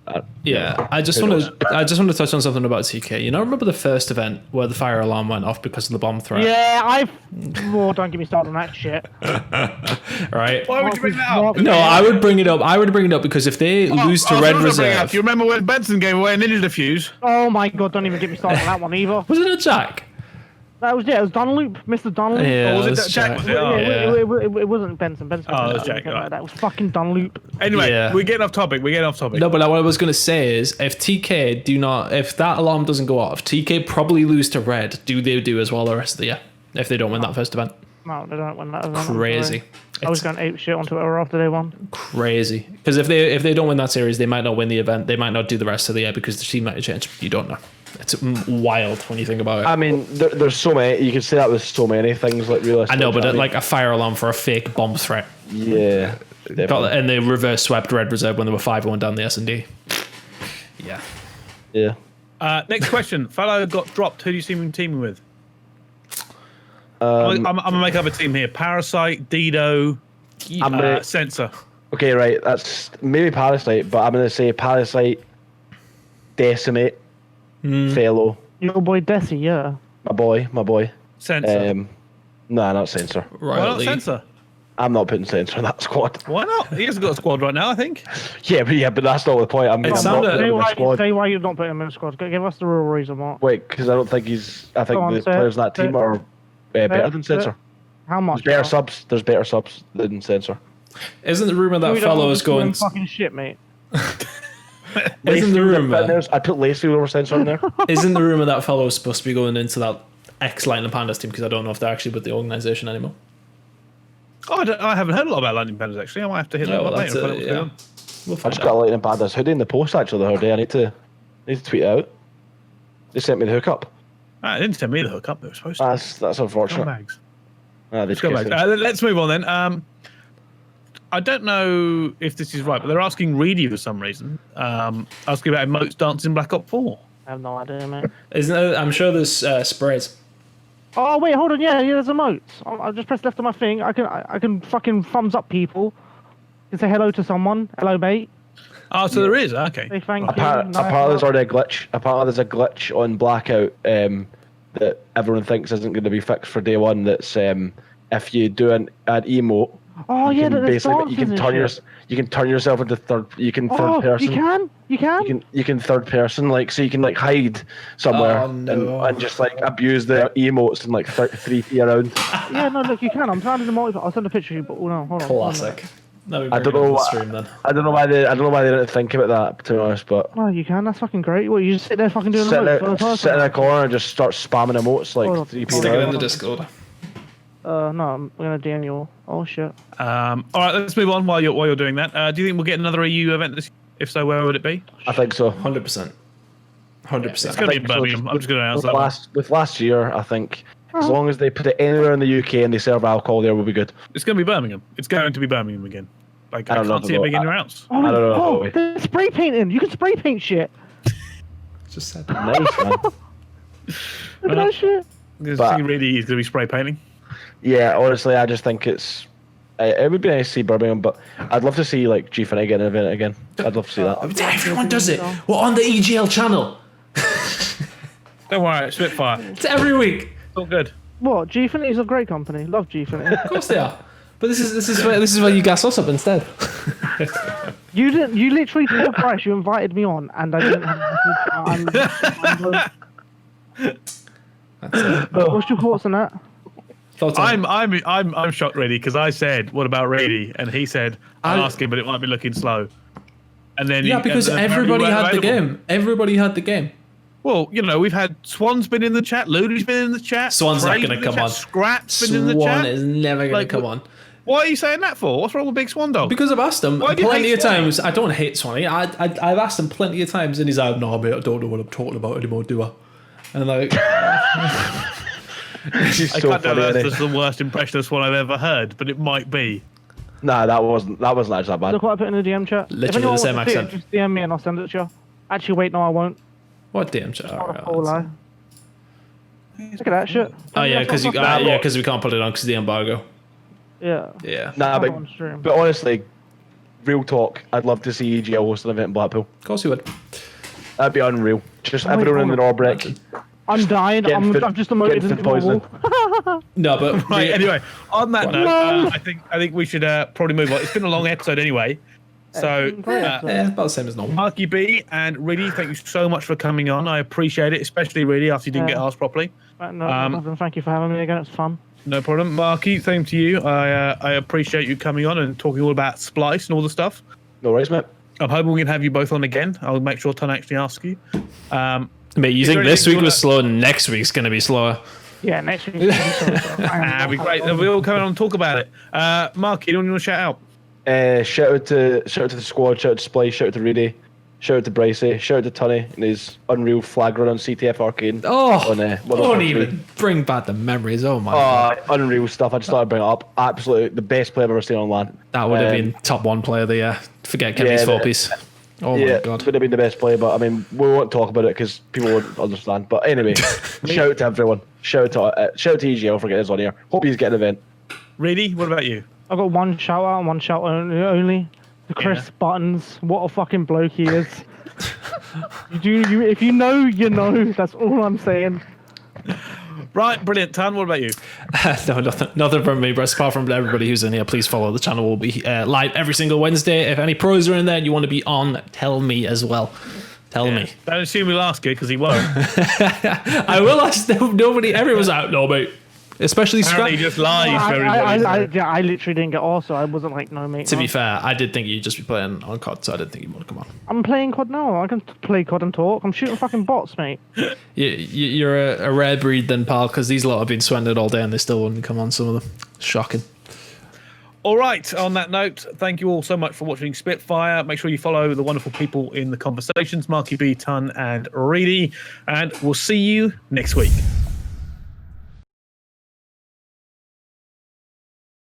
I just want to touch on something about TK. You know, remember the first event where the fire alarm went off because of the bomb threat? Yeah, don't get me started on that shit. Right? Why would you bring that up? No, I would bring it up because if they lose to Red Reserve, Do you remember when Benson gave away a ninja defuse? Oh my god, don't even get me started on that one either. was it a Jack? It was Dunloop, Mr. Dunloop. Yeah, was it that's Jack? Was it? Oh, Yeah. It wasn't Benson. Benson. Oh, it was Jack, right. That was fucking Dunloop. Anyway, Yeah. we're getting off topic. No, but what I was going to say is, if that alarm doesn't go off, TK probably lose to Red. Do they do as well the rest of the year if they don't win that first event? No, they don't win that event. Crazy. I was going ape shit on Twitter after day one. Crazy. Because if they don't win that series, they might not win the event. They might not do the rest of the year because the team might change. You don't know. It's wild when you think about it. I mean, there's so many. You can say that with so many things, realistically. I know, but like a fire alarm for a fake bomb threat. Yeah. And they reverse swept Red Reserve when they were 5-1 down the S&D. Yeah. Yeah. Next question. Fellow got dropped. Who do you see him teaming with? I'm going to make up a team here. Parasite, Dido, Sensor. Okay, right. That's maybe Parasite, but I'm going to say Parasite, Decimate, Fellow. Your boy Desi, yeah. My boy. Sensor. No, not Sensor. Why not Riley. Sensor? I'm not putting Sensor in that squad. Why not? He hasn't got a squad right now, I think. Yeah, but that's not the point. I'm not sounded- putting him in the squad. Tell you why you're not putting him in the squad. Give us the real reason, Mark. Wait, because I don't think I think Go on, the say it. players in that team are better than Sensor. How much? There's better subs than Sensor. Isn't the rumor that fellow is going? Fucking shit, mate. Isn't the rumor? I put Lacefield over Sensor in there. Isn't the rumor that fellow is supposed to be going into that ex Lightning Pandas team? Because I don't know if they're actually with the organization anymore. Oh, I haven't heard a lot about Lightning Pandas, actually. I might have to hit that up later. We'll I find just out. got a Lightning Pandas hoodie in the post actually the other day. I need to tweet it out. They sent me the hookup. They didn't send me the hookup. They were supposed to. That's unfortunate. Scumbags. They Scumbags. Let's move on then. I don't know if this is right, but they're asking Reedy for some reason. Asking about emotes dancing Black Ops 4. I have no idea, mate. Isn't there, I'm sure there's sprays. Oh wait, hold on. Yeah, there's emotes. I just pressed left on my thing. I can fucking thumbs up people. You can say hello to someone. Hello, mate. Oh, so there is. Okay. Say thank you. Apparently there's already a glitch. Apparently there's a glitch on Blackout that everyone thinks isn't going to be fixed for day one. That's if you do an emote. Oh yeah, you can turn yourself into third. You can third person. You can. You can third person, so you can hide somewhere and just abuse the emotes and 3 feet around. Yeah, no, look, you can. I'm trying to emote. I'll send a picture to you, but no, hold on. Classic. I don't know I don't know why they didn't think about that, to be honest. But Oh, you can. That's fucking great. What, you just sit there fucking doing sit in a corner and just start spamming emotes Hold on. 3 feet Stick it in around. the Discord. No, I'm gonna DM you. Oh shit. All right, let's move on while you're doing that. Do you think we'll get another EU event this year? If so, where would it be? I think so. 100%. 100%. It's going to be in Birmingham. I'm just going to announce that. With last year, I think as long as they put it anywhere in the UK and they serve alcohol there, we'll be good. It's going to be Birmingham. It's going to be Birmingham again. Like I I don't know can't see it about being that. anywhere else. Oh, I don't know. oh, they're spray painting. You can spray paint shit. Just said. Nice, man. Look at that shit. But- Really is going to be spray painting. Yeah, honestly, I just think it would be nice to see Birmingham, but I'd love to see like G-Finite get an event again. I'd love to see that. Everyone does it. We're on the EGL channel. Don't worry, Spitfire. It's every week. It's all good. What? G-Finite is a great company. Love G-Finite. Of course they are. But this is where you gas us up instead. You didn't. You literally told Brice you invited me on, and I didn't have. What's your thoughts on that? I'm shocked, Reedy, because I said, "What about Reedy?" And he said, "I'll ask him, but it might be looking slow." And then because everybody had the game. Everybody had the game. Well, you know, we've had Swan's been in the chat, Ludi's been in the chat, Swan's not Trey's going been to in the come chat, on. Scrap's been in the Swan chat. is never going to Like, come on. Why are you saying that for? What's wrong with Big Swan Dog? Because I've asked him Why do you plenty hate of Swanee? times. I don't hate Swanee. I've asked him plenty of times, and he's like, "No, mate, I don't know what I'm talking about anymore, do I?" And like, He's I so can't know funny. if Isn't that's he? the worst impression of Swan I've ever heard, but it might be. Nah, that wasn't actually that bad. Look what I put in the DM chat. Literally If anyone the same wants to see it, accent. just DM me and I'll send it to you. Actually, wait, no, I won't. what damn shit? Oh, lie. Look at that shit. Oh yeah, because That's not bad. we can't put it on because the embargo. Yeah. Yeah, Nah, Have it but on stream. honestly, real talk, I'd love to see EGL host an event in Blackpool. of course you would. That'd be unreal. Just Oh, everyone in the God. Norbrick. I'm dying. Getting food- I'm just emoted getting into food the poisoning. wall. No, but Right. Anyway, on that note, No. I think we should probably move on. It's been a long episode anyway, so. Great episode. yeah, about the same as normal. MarkyB and Reedy, thank you so much for coming on. I appreciate it, especially Reedy after you didn't Yeah. get asked properly. No, Um, nothing. Thank you for having me again. It's fun. No problem. Marky, same to you. I appreciate you coming on and talking all about Splice and all the stuff. No worries, mate. I'm hoping we can have you both on again. I'll make sure Tunn actually asks you. Mate, you Is think there this anything week you was slow? Next week's going to be slower. Yeah, next week. That'd be great. We'll all come on and talk about it. Marky, anyone you want to shout out? Shout out to the squad, shout out to Splice, shout out to Reedy, shout out to Brice, shout out to Tunny and his unreal flag run on CTF Arcade. Oh, On, don't 103. even bring back the memories. Oh my god, Unreal stuff. I just thought I'd bring it up. Absolutely the best player I've ever seen on LAN. that would have Um, been top one player of the year. Forget Kevin's yeah, 4-piece. Oh my Yeah, god. would have been the best player, but I mean, we won't talk about it because people won't understand. But anyway, shout out to everyone. Shout out to EGL for getting us on here. Hope he's getting an event. Reedy, what about you? I got one shout out and one shout only. The Chris Buttons. What a fucking bloke he is. If you know, you know. That's all I'm saying. Right, brilliant. Tunn, what about you? No, nothing from me, but apart from everybody who's in here, please follow the channel. We'll be live every single Wednesday. If any pros are in there and you want to be on, tell me as well. Tell me. Don't assume he'll ask you because he won't. I will ask. Nobody, everyone's out. No, mate. Especially Apparently he Scrap. just lies for everybody. I literally didn't get asked, so I wasn't like, no, mate. To no. be fair, I did think you'd just be playing on COD, so I didn't think you'd want to come on. I'm playing COD now. I can play COD and talk. I'm shooting fucking bots, mate. You're a rare breed then, pal, because these lot have been sweating it all day and they still wouldn't come on, some of them. Shocking. All right, on that note, thank you all so much for watching Spitfire. Make sure you follow the wonderful people in the conversations, MarkyB, Tunn, and Reedy. And we'll see you next week.